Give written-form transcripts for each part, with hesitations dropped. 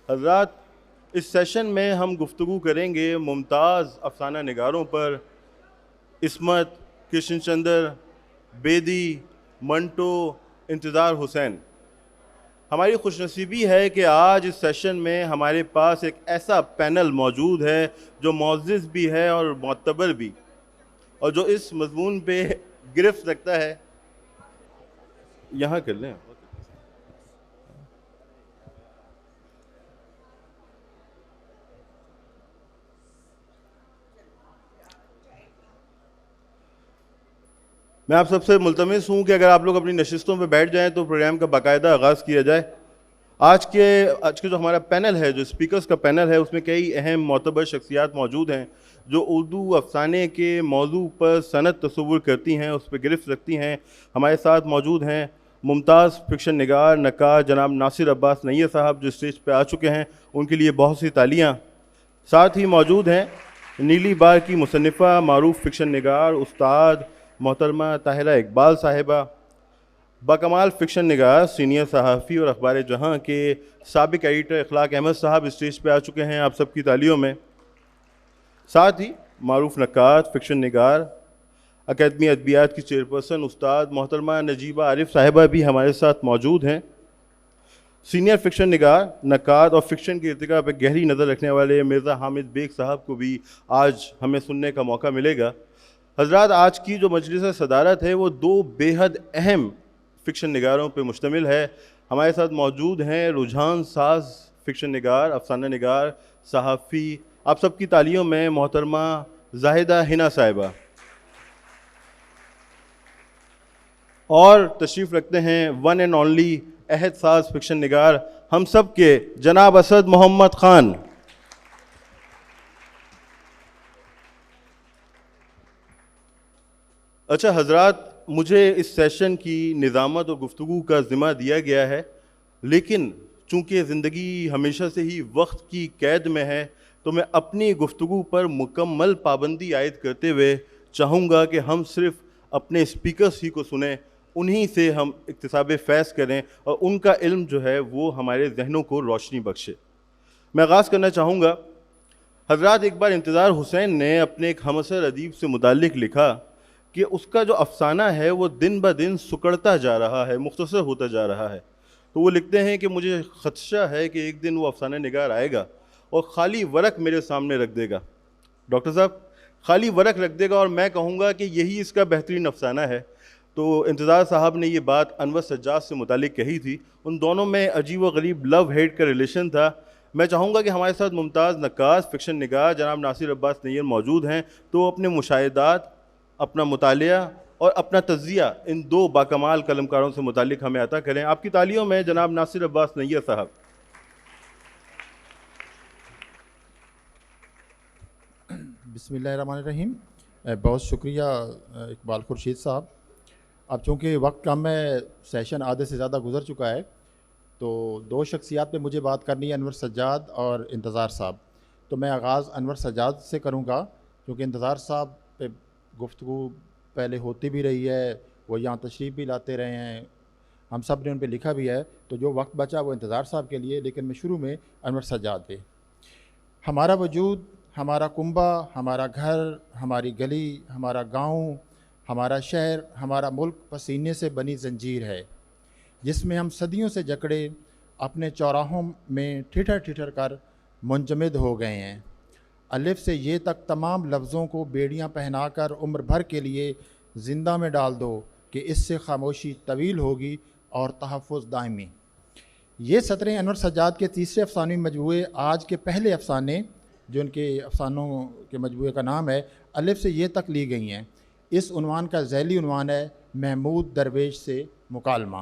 حضرات، اس سیشن میں ہم گفتگو کریں گے ممتاز افسانہ نگاروں پر، عصمت، کرشن چندر، بیدی، منٹو، انتظار حسین۔ ہماری خوش نصیبی ہے کہ آج اس سیشن میں ہمارے پاس ایک ایسا پینل موجود ہے جو معزز بھی ہے اور معتبر بھی، اور جو اس مضمون پہ گرفت رکھتا ہے۔ یہاں کر لیں۔ میں آپ سب سے ملتمس ہوں کہ اگر آپ لوگ اپنی نشستوں پہ بیٹھ جائیں تو پروگرام کا باقاعدہ آغاز کیا جائے۔ آج کے جو ہمارا پینل ہے، جو اسپیکرز کا پینل ہے، اس میں کئی اہم معتبر شخصیات موجود ہیں جو اردو افسانے کے موضوع پر صنعت تصور کرتی ہیں، اس پہ گرفت رکھتی ہیں۔ ہمارے ساتھ موجود ہیں ممتاز فکشن نگار نقاد جناب ناصر عباس نیر صاحب، جو اسٹیج پہ آ چکے ہیں، ان کے لیے بہت سی تالیاں۔ ساتھ ہی موجود ہیں نیلی بار کی مصنفہ، معروف فکشن نگار استاد محترمہ طاہرہ اقبال صاحبہ، باکمال فکشن نگار سینئر صحافی اور اخبار جہاں کے سابق ایڈیٹر اخلاق احمد صاحب اسٹیج پہ آ چکے ہیں آپ سب کی تالیوں میں۔ ساتھ ہی معروف نقاد فکشن نگار اکیڈمی ادبیات کی چیئرپرسن استاد محترمہ نجیبہ عارف صاحبہ بھی ہمارے ساتھ موجود ہیں۔ سینئر فکشن نگار نقاد اور فکشن کے ارتقاء پہ گہری نظر رکھنے والے مرزا حامد بیگ صاحب کو بھی آج ہمیں سننے کا موقع ملے گا۔ حضرات، آج کی جو مجلس صدارت ہے وہ دو بے حد اہم فکشن نگاروں پہ مشتمل ہے۔ ہمارے ساتھ موجود ہیں رجحان ساز فکشن نگار، افسانہ نگار، صحافی، آپ سب کی تالیوں میں محترمہ زاہدہ حنا صاحبہ، اور تشریف رکھتے ہیں ون اینڈ اونلی عہد ساز فکشن نگار ہم سب کے جناب اسد محمد خان۔ اچھا حضرات، مجھے اس سیشن کی نظامت اور گفتگو کا ذمہ دیا گیا ہے، لیکن چونکہ زندگی ہمیشہ سے ہی وقت کی قید میں ہے تو میں اپنی گفتگو پر مکمل پابندی عائد کرتے ہوئے چاہوں گا کہ ہم صرف اپنے اسپیکرز ہی کو سنیں، انہی سے ہم اکتساب فیض کریں اور ان کا علم جو ہے وہ ہمارے ذہنوں کو روشنی بخشے۔ میں آغاز کرنا چاہوں گا۔ حضرات، ایک بار انتظار حسین نے اپنے ایک ہمعصر ادیب سے متعلق لکھا کہ اس کا جو افسانہ ہے وہ دن بہ دن سکڑتا جا رہا ہے، مختصر ہوتا جا رہا ہے۔ تو وہ لکھتے ہیں کہ مجھے خدشہ ہے کہ ایک دن وہ افسانہ نگار آئے گا اور خالی ورق میرے سامنے رکھ دے گا، ڈاکٹر صاحب خالی ورق رکھ دے گا، اور میں کہوں گا کہ یہی اس کا بہترین افسانہ ہے۔ تو انتظار صاحب نے یہ بات انور سجاد سے متعلق کہی تھی، ان دونوں میں عجیب و غریب لو ہیٹ کا ریلیشن تھا۔ میں چاہوں گا کہ ہمارے ساتھ ممتاز نقاد فکشن نگار جناب ناصر عباس نیر موجود ہیں، تو اپنے مشاہدات، اپنا مطالعہ اور اپنا تجزیہ ان دو باکمال قلمکاروں سے متعلق ہمیں عطا کریں۔ آپ کی تالیوں میں جناب ناصر عباس نیر صاحب۔ بسم اللہ الرحمن الرحیم۔ بہت شکریہ اقبال خورشید صاحب۔ اب چونکہ وقت کم ہے، سیشن آدھے سے زیادہ گزر چکا ہے، تو دو شخصیات پہ مجھے بات کرنی ہے، انور سجاد اور انتظار صاحب۔ تو میں آغاز انور سجاد سے کروں گا، کیونکہ انتظار صاحب پہ گفتگو پہلے ہوتی بھی رہی ہے، وہ یہاں تشریف بھی لاتے رہے ہیں، ہم سب نے ان پہ لکھا بھی ہے، تو جو وقت بچا وہ انتظار صاحب کے لیے، لیکن میں شروع میں انور سجاد پہ۔ ہمارا وجود، ہمارا کنبہ، ہمارا گھر، ہماری گلی، ہمارا گاؤں، ہمارا شہر، ہمارا ملک پسینے سے بنی زنجیر ہے، جس میں ہم صدیوں سے جکڑے اپنے چوراہوں میں ٹھٹھر ٹھٹھر کر منجمد ہو گئے ہیں۔ الف سے یہ تک تمام لفظوں کو بیڑیاں پہنا کر عمر بھر کے لیے زندہ میں ڈال دو کہ اس سے خاموشی طویل ہوگی اور تحفظ دائمی۔ یہ سطریں انور سجاد کے تیسرے افسانوی مجموعے آج کے پہلے افسانے، جو ان کے افسانوں کے مجموعے کا نام ہے، الف سے یہ تک لی گئی ہیں۔ اس عنوان کا ذیلی عنوان ہے محمود درویش سے مکالمہ۔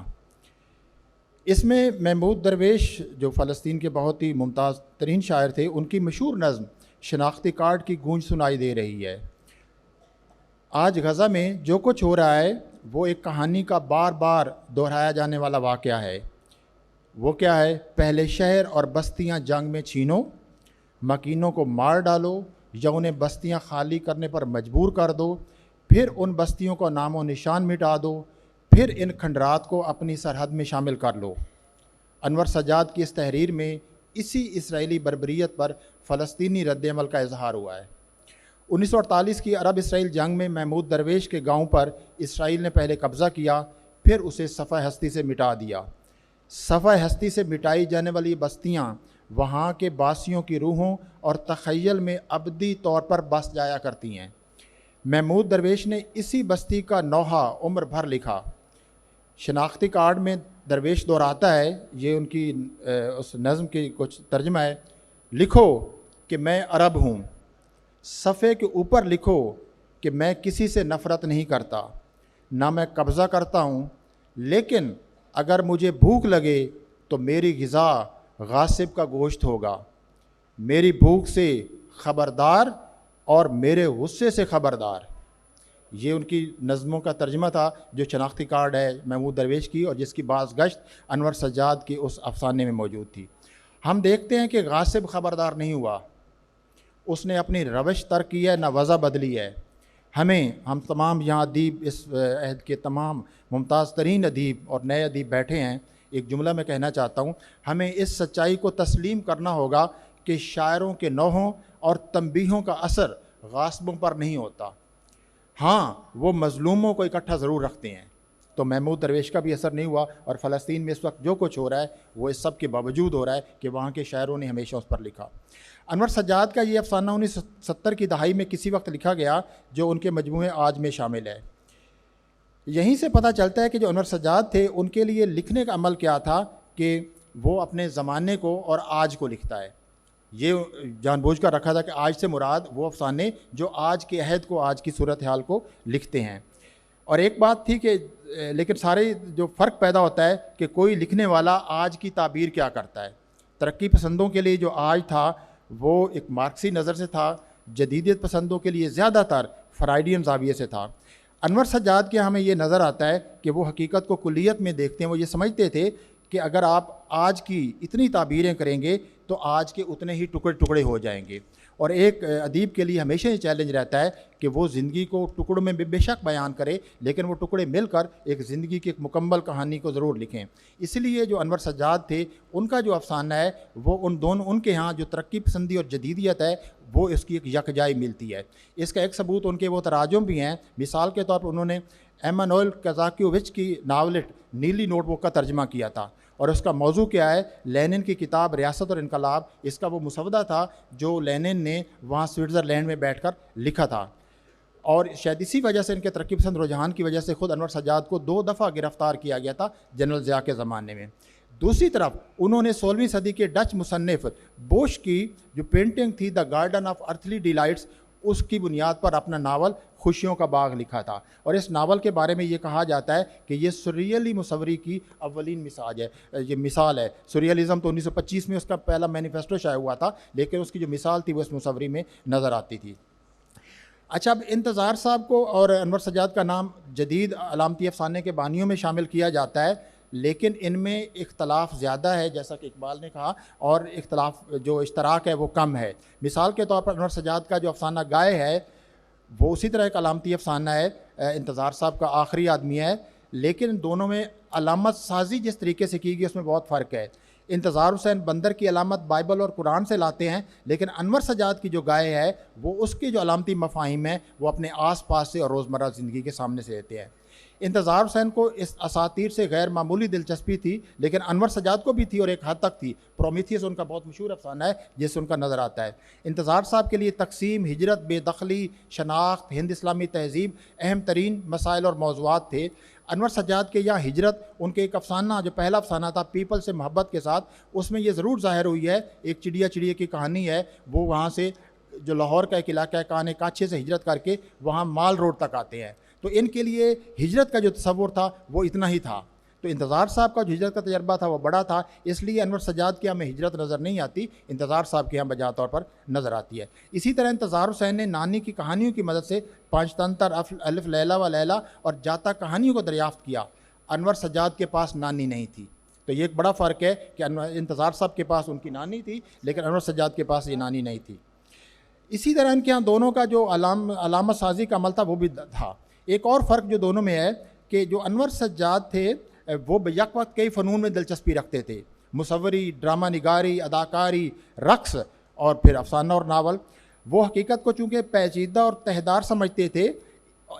اس میں محمود درویش، جو فلسطین کے بہت ہی ممتاز ترین شاعر تھے، ان کی مشہور نظم شناختی کارڈ کی گونج سنائی دے رہی ہے۔ آج غزہ میں جو کچھ ہو رہا ہے وہ ایک کہانی کا بار بار دہرایا جانے والا واقعہ ہے۔ وہ کیا ہے؟ پہلے شہر اور بستیاں جنگ میں چھینو، مکینوں کو مار ڈالو یا انہیں بستیاں خالی کرنے پر مجبور کر دو، پھر ان بستیوں کو نام و نشان مٹا دو، پھر ان کھنڈرات کو اپنی سرحد میں شامل کر لو۔ انور سجاد کی اس تحریر میں اسی اسرائیلی بربریت پر فلسطینی رد عمل کا اظہار ہوا ہے۔ 1948 کی عرب اسرائیل جنگ میں محمود درویش کے گاؤں پر اسرائیل نے پہلے قبضہ کیا، پھر اسے صفحہ ہستی سے مٹا دیا۔ صفحہ ہستی سے مٹائی جانے والی بستیاں وہاں کے باسیوں کی روحوں اور تخیل میں ابدی طور پر بس جایا کرتی ہیں۔ محمود درویش نے اسی بستی کا نوحہ عمر بھر لکھا۔ شناختی کارڈ میں درویش دہراتا ہے، یہ ان کی اس نظم کی کچھ ترجمہ ہے، لکھو کہ میں عرب ہوں، صفحے کے اوپر لکھو کہ میں کسی سے نفرت نہیں کرتا، نہ میں قبضہ کرتا ہوں، لیکن اگر مجھے بھوک لگے تو میری غذا غاصب کا گوشت ہوگا، میری بھوک سے خبردار اور میرے غصے سے خبردار۔ یہ ان کی نظموں کا ترجمہ تھا جو شناختی کارڈ ہے محمود درویش کی، اور جس کی بعض گشت انور سجاد کی اس افسانے میں موجود تھی۔ ہم دیکھتے ہیں کہ غاصب خبردار نہیں ہوا، اس نے اپنی روش ترک کی ہے، نہ وضع بدلی ہے۔ ہم تمام یہاں ادیب، اس عہد کے تمام ممتاز ترین ادیب اور نئے ادیب بیٹھے ہیں، ایک جملہ میں کہنا چاہتا ہوں، ہمیں اس سچائی کو تسلیم کرنا ہوگا کہ شاعروں کے نوحوں اور تنبیہوں کا اثر غاصبوں پر نہیں ہوتا۔ ہاں، وہ مظلوموں کو اکٹھا ضرور رکھتے ہیں۔ تو محمود درویش کا بھی اثر نہیں ہوا، اور فلسطین میں اس وقت جو کچھ ہو رہا ہے وہ اس سب کے باوجود ہو رہا ہے کہ وہاں کے شاعروں نے ہمیشہ اس پر لکھا۔ انور سجاد کا یہ افسانہ 1970 کی دہائی میں کسی وقت لکھا گیا جو ان کے مجموعے آج میں شامل ہے۔ یہیں سے پتہ چلتا ہے کہ جو انور سجاد تھے ان کے لیے لکھنے کا عمل کیا تھا کہ وہ اپنے زمانے کو اور آج کو لکھتا ہے۔ یہ جان بوجھ کر رکھا تھا کہ آج سے مراد وہ افسانے جو آج کے عہد کو، آج کی صورتحال کو لکھتے ہیں۔ اور ایک بات تھی کہ لیکن سارے جو فرق پیدا ہوتا ہے کہ کوئی لکھنے والا آج کی تعبیر کیا کرتا ہے۔ ترقی پسندوں کے لیے جو آج تھا وہ ایک مارکسی نظر سے تھا، جدیدیت پسندوں کے لیے زیادہ تر فرائیڈین زاویے سے تھا۔ انور سجاد کے ہمیں یہ نظر آتا ہے کہ وہ حقیقت کو کلیت میں دیکھتے ہیں۔ وہ یہ سمجھتے تھے کہ اگر آپ آج کی اتنی تعبیریں کریں گے تو آج کے اتنے ہی ٹکڑے ٹکڑے ہو جائیں گے۔ اور ایک ادیب کے لیے ہمیشہ یہ چیلنج رہتا ہے کہ وہ زندگی کو ٹکڑوں میں بے شک بیان کرے، لیکن وہ ٹکڑے مل کر ایک زندگی کی ایک مکمل کہانی کو ضرور لکھیں۔ اس لیے جو انور سجاد تھے ان کا جو افسانہ ہے وہ ان کے ہاں جو ترقی پسندی اور جدیدیت ہے وہ اس کی ایک یکجائی ملتی ہے۔ اس کا ایک ثبوت ان کے وہ تراجم بھی ہیں۔ مثال کے طور پر انہوں نے ایمانوئل کازاکیووچ کی ناولٹ نیلی نوٹ بک کا ترجمہ کیا تھا، اور اس کا موضوع کیا ہے؟ لینن کی کتاب ریاست اور انقلاب۔ اس کا وہ مسودہ تھا جو لینن نے وہاں سوئٹزرلینڈ میں بیٹھ کر لکھا تھا، اور شاید اسی وجہ سے ان کے ترقی پسند رجحان کی وجہ سے خود انور سجاد کو 2 دفعہ گرفتار کیا گیا تھا جنرل ضیاء کے زمانے میں۔ دوسری طرف انہوں نے 16ویں صدی کے ڈچ مصنف بوش کی جو پینٹنگ تھی دا گارڈن آف ارتھلی ڈیلائٹس، اس کی بنیاد پر اپنا ناول خوشیوں کا باغ لکھا تھا، اور اس ناول کے بارے میں یہ کہا جاتا ہے کہ یہ سریلی مصوری کی اولین مثال ہے۔ سریلزم تو 1925 میں اس کا پہلا مینیفیسٹو شائع ہوا تھا، لیکن اس کی جو مثال تھی وہ اس مصوری میں نظر آتی تھی۔ اچھا، اب انتظار صاحب کو اور انور سجاد کا نام جدید علامتی افسانے کے بانیوں میں شامل کیا جاتا ہے، لیکن ان میں اختلاف زیادہ ہے جیسا کہ اقبال نے کہا، اور اختلاف جو اشتراک ہے وہ کم ہے۔ مثال کے طور پر انور سجاد کا جو افسانہ گائے ہے وہ اسی طرح ایک علامتی افسانہ ہے، انتظار صاحب کا آخری آدمی ہے، لیکن دونوں میں علامت سازی جس طریقے سے کی گئی اس میں بہت فرق ہے۔ انتظار حسین بندر کی علامت بائبل اور قرآن سے لاتے ہیں، لیکن انور سجاد کی جو گائے ہے وہ اس کے جو علامتی مفاہیم ہیں وہ اپنے آس پاس سے اور روزمرہ زندگی کے سامنے سے لیتے ہیں۔ انتظار حسین کو اس اساطیر سے غیر معمولی دلچسپی تھی، لیکن انور سجاد کو بھی تھی اور ایک حد تک تھی۔ پرومیتھیس ان کا بہت مشہور افسانہ ہے جس سے ان کا نظر آتا ہے۔ انتظار صاحب کے لیے تقسیم، ہجرت، بے دخلی، شناخت، ہند اسلامی تہذیب اہم ترین مسائل اور موضوعات تھے۔ انور سجاد کے یہاں ہجرت، ان کے ایک افسانہ جو پہلا افسانہ تھا پیپل سے محبت کے ساتھ، اس میں یہ ضرور ظاہر ہوئی ہے، ایک چڑیا کی کہانی ہے، وہ وہاں سے جو لاہور کا ایک علاقہ ہے کانے کاچھے سے ہجرت کر کے وہاں مال روڈ تک آتے ہیں، تو ان کے لیے ہجرت کا جو تصور تھا وہ اتنا ہی تھا۔ تو انتظار صاحب کا جو ہجرت کا تجربہ تھا وہ بڑا تھا، اس لیے انور سجاد کے ہمیں ہجرت نظر نہیں آتی، انتظار صاحب کے ہم بجا طور پر نظر آتی ہے۔ اسی طرح انتظار حسین نے نانی کی کہانیوں کی مدد سے پانچتنتر، الف لیلا و لیلا اور جاتا کہانیوں کو دریافت کیا۔ انور سجاد کے پاس نانی نہیں تھی، تو یہ ایک بڑا فرق ہے کہ انتظار صاحب کے پاس ان کی نانی تھی، لیکن انور سجاد کے پاس یہ نانی نہیں تھی۔ اسی طرح ان کے ہاں دونوں کا جو علامت سازی کا عمل تھا وہ بھی تھا۔ ایک اور فرق جو دونوں میں ہے کہ جو انور سجاد تھے وہ یک وقت کئی فنون میں دلچسپی رکھتے تھے، مصوری، ڈرامہ نگاری، اداکاری، رقص اور پھر افسانہ اور ناول، وہ حقیقت کو چونکہ پیچیدہ اور تہدار سمجھتے تھے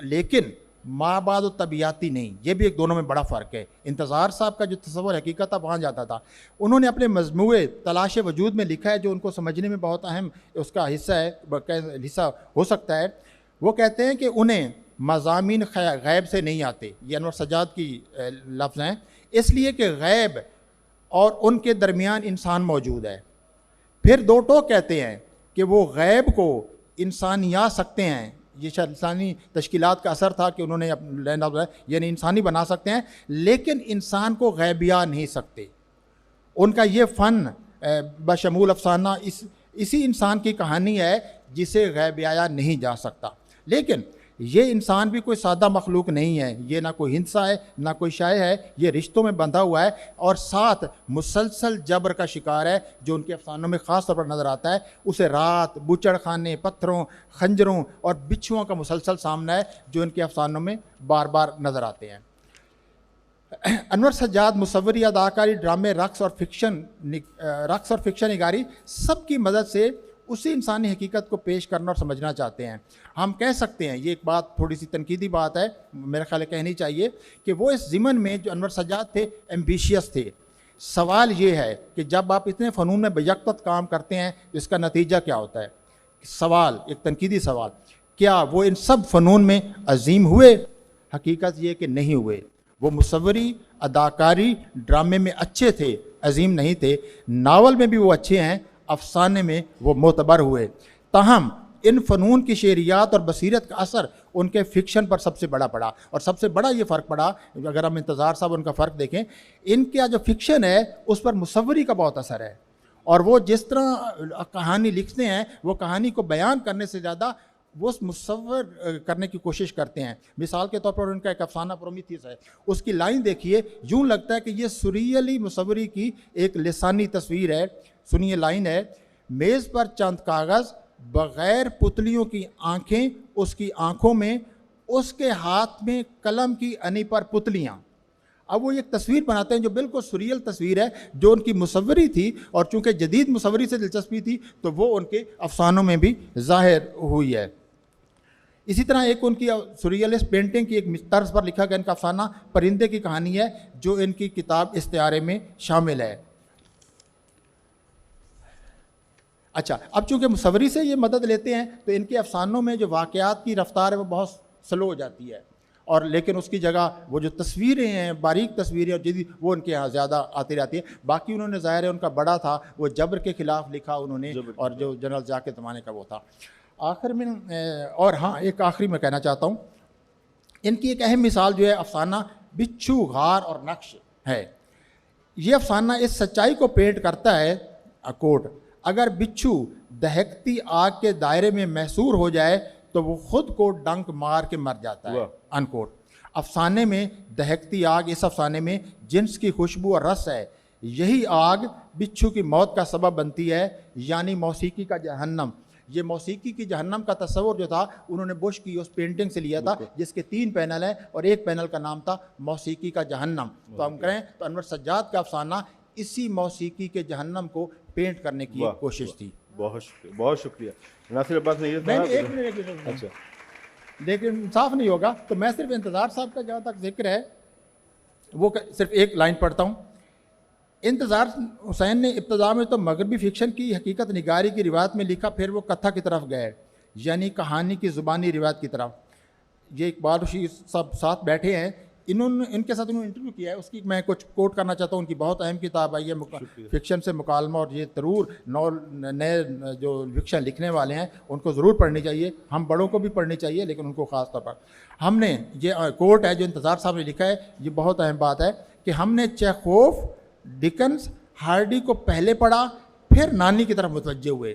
لیکن مابعد و طبیعاتی نہیں. یہ بھی ایک دونوں میں بڑا فرق ہے. انتظار صاحب کا جو تصور حقیقت تھا وہاں جاتا تھا. انہوں نے اپنے مجموعے تلاش وجود میں لکھا ہے جو ان کو سمجھنے میں بہت اہم اس کا حصہ ہو سکتا ہے. وہ کہتے ہیں کہ انہیں مضامین غیب سے نہیں آتے، یہ انور سجاد کی لفظ ہیں، اس لیے کہ غیب اور ان کے درمیان انسان موجود ہے. پھر دو ٹوک کہتے ہیں کہ وہ غیب کو انسانیا سکتے ہیں. یہ شاید انسانی تشکیلات کا اثر تھا کہ انہوں نے یعنی انسانی بنا سکتے ہیں لیکن انسان کو غیبیا نہیں سکتے. ان کا یہ فن بشمول افسانہ اسی انسان کی کہانی ہے جسے غیبیایا نہیں جا سکتا. لیکن یہ انسان بھی کوئی سادہ مخلوق نہیں ہے، یہ نہ کوئی ہنسا ہے نہ کوئی شے ہے، یہ رشتوں میں بندھا ہوا ہے اور ساتھ مسلسل جبر کا شکار ہے جو ان کے افسانوں میں خاص طور پر نظر آتا ہے. اسے رات، بچڑ خانے، پتھروں، خنجروں اور بچھوؤں کا مسلسل سامنا ہے جو ان کے افسانوں میں بار بار نظر آتے ہیں. انور سجاد مصوری، اداکاری، ڈرامے، رقص اور فکشن نگاری سب کی مدد سے اسی انسانی حقیقت کو پیش کرنا اور سمجھنا چاہتے ہیں. ہم کہہ سکتے ہیں، یہ ایک بات تھوڑی سی تنقیدی بات ہے میرے خیال ہے کہنی چاہیے، کہ وہ اس ضمن میں جو انور سجاد تھے ایمبیشیس تھے. سوال یہ ہے کہ جب آپ اتنے فنون میں بیکوت کام کرتے ہیں تو اس کا نتیجہ کیا ہوتا ہے؟ سوال، ایک تنقیدی سوال، کیا وہ ان سب فنون میں عظیم ہوئے؟ حقیقت یہ کہ نہیں ہوئے. وہ مصوری، اداکاری، ڈرامے میں اچھے تھے، عظیم نہیں تھے. ناول میں بھی وہ اچھے ہیں، افسانے میں وہ معتبر ہوئے. تاہم ان فنون کی شعریات اور بصیرت کا اثر ان کے فکشن پر سب سے بڑا پڑا. اور سب سے بڑا یہ فرق پڑا، اگر ہم انتظار صاحب ان کا فرق دیکھیں، ان کا جو فکشن ہے اس پر مصوری کا بہت اثر ہے. اور وہ جس طرح کہانی لکھتے ہیں وہ کہانی کو بیان کرنے سے زیادہ وہ مصور کرنے کی کوشش کرتے ہیں. مثال کے طور پر ان کا ایک افسانہ پرومیتھیس ہے، اس کی لائن دیکھیے، یوں لگتا ہے کہ یہ سریلی مصوری کی ایک لسانی تصویر ہے. سنیے لائن ہے، میز پر چند کاغذ، بغیر پتلیوں کی آنکھیں اس کی آنکھوں میں، اس کے ہاتھ میں قلم کی انی پر پتلیاں. اب وہ ایک تصویر بناتے ہیں جو بالکل سریل تصویر ہے جو ان کی مصوری تھی، اور چونکہ جدید مصوری سے دلچسپی تھی تو وہ ان کے افسانوں میں بھی ظاہر ہوئی ہے. اسی طرح ایک ان کی سریلسٹ پینٹنگ کی ایک طرز پر لکھا گیا ان کا افسانہ پرندے کی کہانی ہے جو ان کی کتاب استعارے میں شامل ہے. اچھا، اب چونکہ مصوری سے یہ مدد لیتے ہیں تو ان کے افسانوں میں جو واقعات کی رفتار ہے وہ بہت سلو ہو جاتی ہے، اور لیکن اس کی جگہ وہ جو تصویریں ہیں، باریک تصویریں اور جدید، وہ ان کے یہاں زیادہ آتی رہتی ہیں. باقی انہوں نے ظاہر ہے ان کا بڑا تھا وہ جبر کے خلاف لکھا انہوں نے، اور جو جنرل ضیاء کے زمانے کا وہ تھا. آخر میں اور ہاں ایک آخری میں کہنا چاہتا ہوں، ان کی ایک اہم مثال جو ہے افسانہ بچھو، غار اور نقش ہے. یہ افسانہ اس سچائی کو پینٹ کرتا ہے، کوٹ، اگر بچھو دہکتی آگ کے دائرے میں محصور ہو جائے تو وہ خود کو ڈنک مار کے مر جاتا ہے، ان کوٹ. افسانے میں دہکتی آگ، اس افسانے میں جنس کی خوشبو اور رس ہے. یہی آگ بچھو کی موت کا سبب بنتی ہے، یعنی موسیقی کا جہنم. یہ موسیقی کی جہنم کا تصور جو تھا انہوں نے بش کی اس پینٹنگ سے لیا تھا جس کے 3 پینل ہیں اور ایک پینل کا نام تھا موسیقی کا جہنم. تو ہم کہیں تو انور سجاد کا افسانہ اسی موسیقی کے جہنم کو پینٹ کرنے کی کوشش تھی. بہت شکریہ، بہت شکریہ. ناصر عباس نے ایک منٹ، اچھا لیکن انصاف نہیں ہوگا تو میں صرف انتظار صاحب کا جہاں تک ذکر ہے وہ صرف ایک لائن پڑھتا ہوں. انتظار حسین نے ابتدا میں تو مغربی فکشن کی حقیقت نگاری کی روایت میں لکھا، پھر وہ کتھا کی طرف گئے، یعنی کہانی کی زبانی روایت کی طرف. یہ اقبال رشید سب ساتھ بیٹھے ہیں، ان کے ساتھ انہوں نے انٹرویو کیا ہے، اس کی میں کچھ کوٹ کرنا چاہتا ہوں. ان کی بہت اہم کتاب آئی ہے فکشن سے مکالمہ، اور یہ ضرور نئے جو فکشن لکھنے والے ہیں ان کو ضرور پڑھنی چاہیے. ہم بڑوں کو بھی پڑھنی چاہیے لیکن ان کو خاص طور پر. ہم نے یہ کوٹ ہے جو انتظار صاحب نے لکھا ہے، یہ بہت اہم بات ہے کہ ہم نے چیخوف، ڈکنس، ہارڈی کو پہلے پڑھا پھر نانی کی طرف متوجہ ہوئے.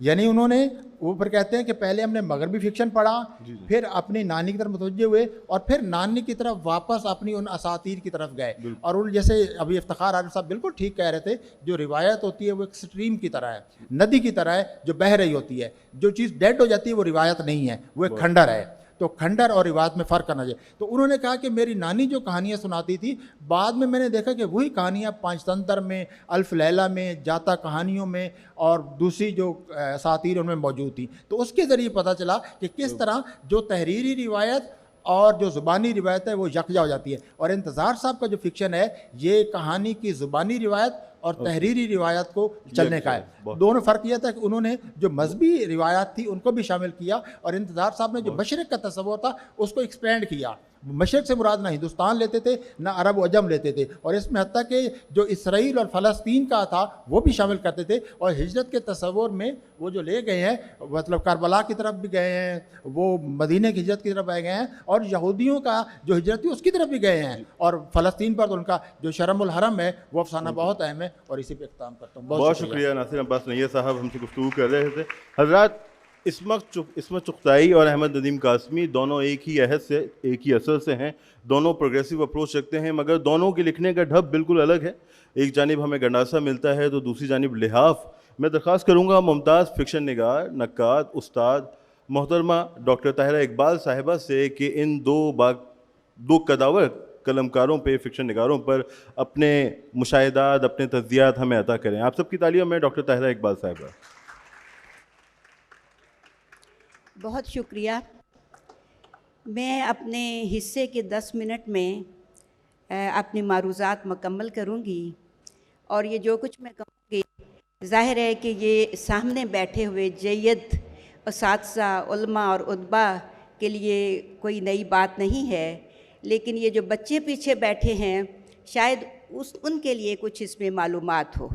یعنی انہوں نے اوپر کہتے ہیں کہ پہلے ہم نے مغربی فکشن پڑھا، پھر اپنی نانی کی طرف متوجہ ہوئے، اور پھر نانی کی طرف واپس اپنی ان اساطیر کی طرف گئے. اور ان جیسے ابھی افتخار عارف صاحب بالکل ٹھیک کہہ رہے تھے، جو روایت ہوتی ہے وہ ایک سٹریم کی طرح ہے، ندی کی طرح ہے جو بہہ رہی ہوتی ہے. جو چیز ڈیڈ ہو جاتی ہے وہ روایت نہیں ہے، وہ ایک کھنڈر ہے. تو کھنڈر اور روایت میں فرق کرنا چاہیے. تو انہوں نے کہا کہ میری نانی جو کہانیاں سناتی تھی بعد میں نے دیکھا کہ وہی کہانیاں پانچ تنتر میں، الف لیلہ میں، جاتا کہانیوں میں اور دوسری جو اساطیر ان میں موجود تھیں. تو اس کے ذریعے پتہ چلا کہ کس طرح جو تحریری روایت اور جو زبانی روایت ہے وہ یکجا ہو جاتی ہے. اور انتظار صاحب کا جو فکشن ہے یہ کہانی کی زبانی روایت اور تحریری روایت کو چلنے کا ہے. دونوں فرق یہ تھا کہ انہوں نے جو مذہبی روایات تھی ان کو بھی شامل کیا اور انتظار صاحب نے جو مشرق کا تصور تھا اس کو ایکسپینڈ کیا. مشرق سے مراد نہ ہندوستان لیتے تھے نہ عرب و عجم لیتے تھے، اور اس میں حتیٰ کہ جو اسرائیل اور فلسطین کا تھا وہ بھی شامل کرتے تھے. اور ہجرت کے تصور میں وہ جو لے گئے ہیں مطلب کربلا کی طرف بھی گئے ہیں، وہ مدینہ کی ہجرت کی طرف آئے گئے ہیں، اور یہودیوں کا جو ہجرت تھی اس کی طرف بھی گئے ہیں. اور فلسطین پر تو ان کا جو شرم الحرم ہے وہ افسانہ بہت اہم ہے، اور اسی پہ اختتام کرتا ہوں. بہت شکریہ ناصر عباس نیہ صاحب ہم سے گفتگو کر رہے تھے. حضرات، عصمت چغتائی اور احمد ندیم قاسمی دونوں ایک ہی عہد سے، ایک ہی اثر سے ہیں. دونوں پروگریسو اپروچ رکھتے ہیں، مگر دونوں کے لکھنے کا ڈھب بالکل الگ ہے. ایک جانب ہمیں گنڈاسا ملتا ہے تو دوسری جانب لحاف. میں درخواست کروں گا ممتاز فکشن نگار، نقاد، استاد محترمہ ڈاکٹر طاہرہ اقبال صاحبہ سے کہ ان دو قداور قلمکاروں پہ، فکشن نگاروں پر اپنے مشاہدات، اپنے تجزیات ہمیں عطا کریں. آپ سب کی تعلیوں میں ڈاکٹر طاہرہ اقبال صاحبہ. بہت شکریہ. میں اپنے حصے کے 10 منٹ میں اپنی معروضات مکمل کروں گی، اور یہ جو کچھ میں کہوں گی ظاہر ہے کہ یہ سامنے بیٹھے ہوئے جید اساتذہ، علماء اور ادبا کے لیے کوئی نئی بات نہیں ہے، لیکن یہ جو بچے پیچھے بیٹھے ہیں شاید ان کے لیے کچھ اس میں معلومات ہو.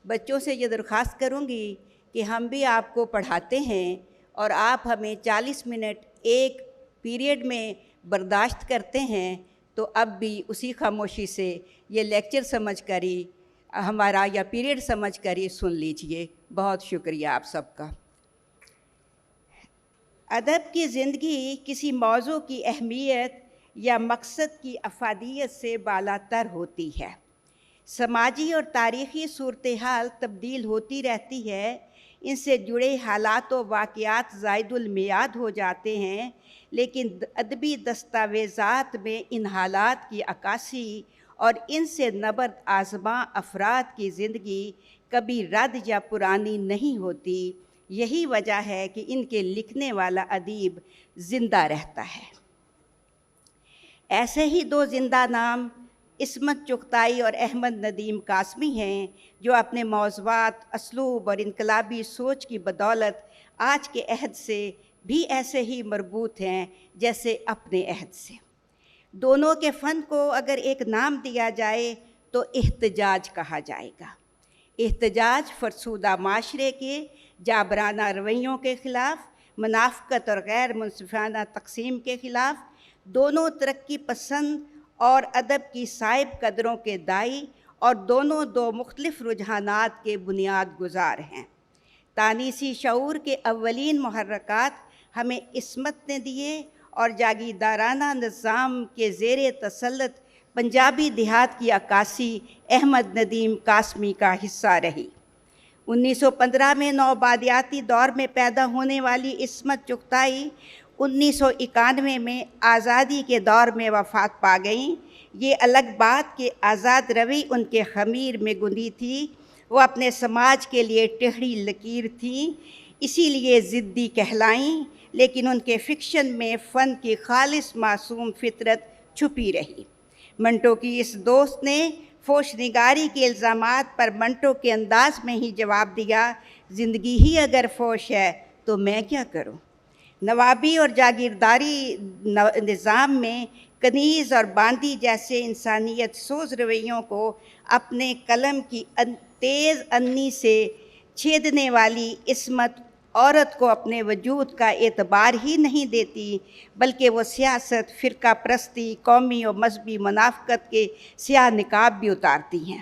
بچوں سے یہ درخواست کروں گی کہ ہم بھی آپ کو پڑھاتے ہیں اور آپ ہمیں 40 منٹ ایک پیریڈ میں برداشت کرتے ہیں، تو اب بھی اسی خاموشی سے یہ لیکچر سمجھ کر ہی ہمارا یا پیریڈ سمجھ کر ہی سن لیجئے. بہت شکریہ آپ سب کا. ادب کی زندگی کسی موضوع کی اہمیت یا مقصد کی افادیت سے بالاتر ہوتی ہے. سماجی اور تاریخی صورتحال تبدیل ہوتی رہتی ہے، ان سے جڑے حالات و واقعات زائد المیعاد ہو جاتے ہیں، لیکن ادبی دستاویزات میں ان حالات کی عکاسی اور ان سے نبرد آزماں افراد کی زندگی کبھی رد یا پرانی نہیں ہوتی. یہی وجہ ہے کہ ان کے لکھنے والا ادیب زندہ رہتا ہے. ایسے ہی دو زندہ نام عصمت چغتائی اور احمد ندیم قاسمی ہیں، جو اپنے موضوعات، اسلوب اور انقلابی سوچ کی بدولت آج کے عہد سے بھی ایسے ہی مربوط ہیں جیسے اپنے عہد سے. دونوں کے فن کو اگر ایک نام دیا جائے تو احتجاج کہا جائے گا. احتجاج فرسودہ معاشرے کے جابرانہ رویوں کے خلاف، منافقت اور غیر منصفانہ تقسیم کے خلاف. دونوں ترقی پسند اور ادب کی صائب قدروں کے داعی، اور دونوں دو مختلف رجحانات کے بنیاد گزار ہیں. تانیسی شعور کے اولین محرکات ہمیں عصمت نے دیے، اور جاگیردارانہ نظام کے زیر تسلط پنجابی دیہات کی عکاسی احمد ندیم قاسمی کا حصہ رہی. 1915 میں نوآبادیاتی دور میں پیدا ہونے والی عصمت چغتائی 1991 میں آزادی کے دور میں وفات پا گئیں. یہ الگ بات کہ آزاد روی ان کے خمیر میں گندی تھی. وہ اپنے سماج کے لیے ٹیڑھی لکیر تھیں، اسی لیے ضدی کہلائیں، لیکن ان کے فکشن میں فن کی خالص معصوم فطرت چھپی رہی. منٹو کی اس دوست نے فوش نگاری کے الزامات پر منٹو کے انداز میں ہی جواب دیا، زندگی ہی اگر فوش ہے تو میں کیا کروں. نوابی اور جاگیرداری نظام میں کنیز اور باندی جیسے انسانیت سوز رویوں کو اپنے قلم کی تیز انی سے چھیدنے والی عصمت عورت کو اپنے وجود کا اعتبار ہی نہیں دیتی، بلکہ وہ سیاست، فرقہ پرستی، قومی اور مذہبی منافقت کے سیاہ نقاب بھی اتارتی ہیں.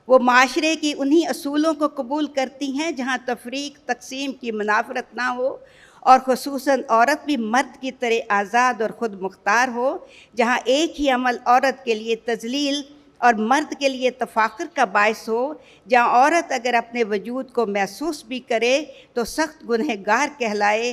وہ معاشرے کی انہی اصولوں کو قبول کرتی ہیں جہاں تفریق، تقسیم کی منافرت نہ ہو، اور خصوصاً عورت بھی مرد کی طرح آزاد اور خود مختار ہو. جہاں ایک ہی عمل عورت کے لیے تذلیل اور مرد کے لیے تفاخر کا باعث ہو. جہاں عورت اگر اپنے وجود کو محسوس بھی کرے تو سخت گنہگار کہلائے،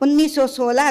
1916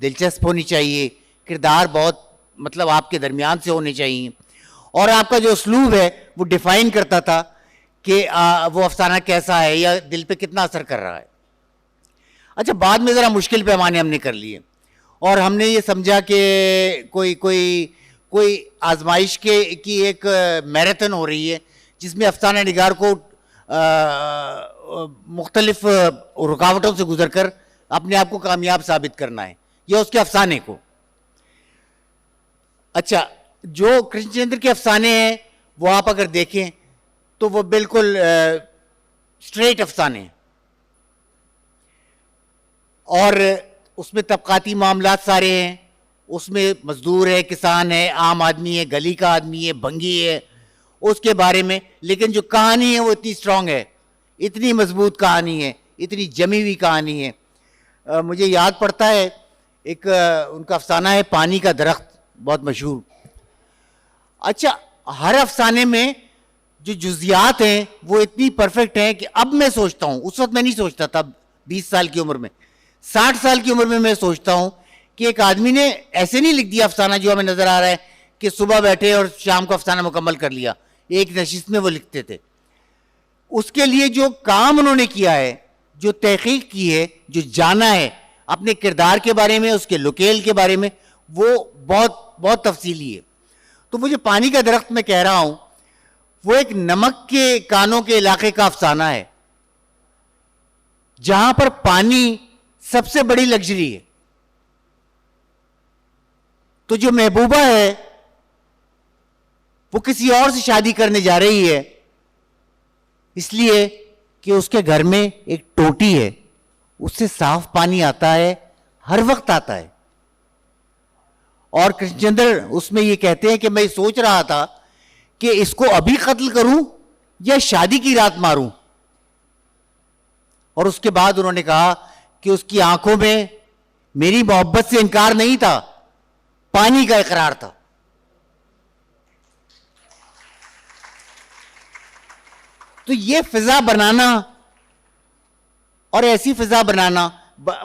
دلچسپ ہونی چاہیے, کردار بہت مطلب آپ کے درمیان سے ہونے چاہیے, اور آپ کا جو اسلوب ہے وہ ڈیفائن کرتا تھا کہ وہ افسانہ کیسا ہے یا دل پہ کتنا اثر کر رہا ہے. اچھا, بعد میں ذرا مشکل پیمانے ہم نے کر لیے, اور ہم نے یہ سمجھا کہ کوئی آزمائش کی ایک میراتھن ہو رہی ہے جس میں افسانہ نگار کو مختلف رکاوٹوں سے گزر کر اپنے آپ کو کامیاب ثابت کرنا ہے, یا اس کے افسانے کو. اچھا, جو کرشن چندر کے افسانے ہیں وہ آپ اگر دیکھیں تو وہ بالکل اسٹریٹ افسانے ہیں, اور اس میں طبقاتی معاملات سارے ہیں, اس میں مزدور ہے, کسان ہے, عام آدمی ہے, گلی کا آدمی ہے, بھنگی ہے, اس کے بارے میں. لیکن جو کہانی ہے وہ اتنی اسٹرانگ ہے, اتنی مضبوط کہانی ہے, اتنی جمی ہوئی کہانی ہے. مجھے یاد پڑتا ہے ایک ان کا افسانہ ہے پانی کا درخت, بہت مشہور. اچھا, ہر افسانے میں جو جزیات ہیں وہ اتنی پرفیکٹ ہیں کہ اب میں سوچتا ہوں, اس وقت میں نہیں سوچتا تھا 20 سال کی عمر میں, 60 سال کی عمر میں سوچتا ہوں کہ ایک آدمی نے ایسے نہیں لکھ دیا افسانہ جو ہمیں نظر آ رہا ہے کہ صبح بیٹھے اور شام کو افسانہ مکمل کر لیا. ایک نشست میں وہ لکھتے تھے. اس کے لیے جو کام انہوں نے کیا ہے, جو تحقیق کی ہے, جو جانا ہے اپنے کردار کے بارے میں, اس کے لوکیل کے بارے میں, وہ بہت بہت تفصیلی ہے. تو وہ جو پانی کا درخت میں کہہ رہا ہوں وہ ایک نمک کے کانوں کے علاقے کا افسانہ ہے جہاں پر پانی سب سے بڑی لگژری ہے. تو جو محبوبہ ہے وہ کسی اور سے شادی کرنے جا رہی ہے اس لیے کہ اس کے گھر میں ایک ٹوٹی ہے, اس سے صاف پانی آتا ہے, ہر وقت آتا ہے. اور کرشن چندر اس میں یہ کہتے ہیں کہ میں سوچ رہا تھا کہ اس کو ابھی قتل کروں یا شادی کی رات ماروں. اور اس کے بعد انہوں نے کہا کہ اس کی آنکھوں میں میری محبت سے انکار نہیں تھا, پانی کا اقرار تھا. تو یہ فضا بنانا اور ایسی فضا بنانا,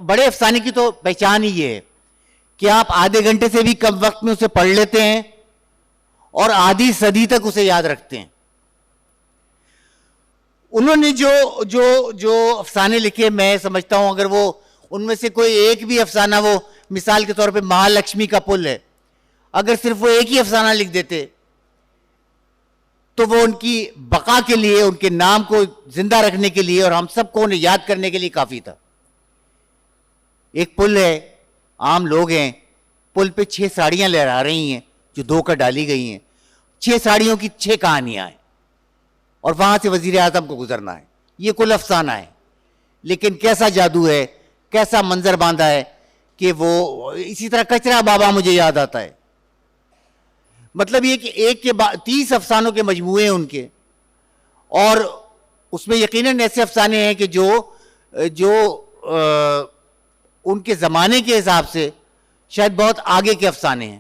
بڑے افسانے کی تو پہچان ہی یہ ہے کہ آپ آدھے گھنٹے سے بھی کم وقت میں اسے پڑھ لیتے ہیں اور آدھی صدی تک اسے یاد رکھتے ہیں. انہوں نے جو افسانے لکھے, میں سمجھتا ہوں اگر وہ ان میں سے کوئی ایک بھی افسانہ, وہ مثال کے طور پہ مہالکشمی کا پل ہے, اگر صرف وہ ایک ہی افسانہ لکھ دیتے تو وہ ان کی بقا کے لیے, ان کے نام کو زندہ رکھنے کے لیے اور ہم سب کو انہیں یاد کرنے کے لیے کافی تھا. ایک پل ہے, عام لوگ ہیں, پل پہ 6 ساڑیاں لہرا رہی ہیں جو دھو کر ڈالی گئی ہیں. 6 ساڑیوں کی 6 کہانیاں ہیں, اور وہاں سے وزیر اعظم کو گزرنا ہے. یہ کل افسانہ ہے, لیکن کیسا جادو ہے, کیسا منظر باندھا ہے کہ وہ اسی طرح کچرا بابا مجھے یاد آتا ہے. مطلب یہ کہ ایک کے بعد 30 افسانوں کے مجموعے ہیں ان کے, اور اس میں یقیناً ایسے افسانے ہیں کہ جو ان کے زمانے کے حساب سے شاید بہت آگے کے افسانے ہیں.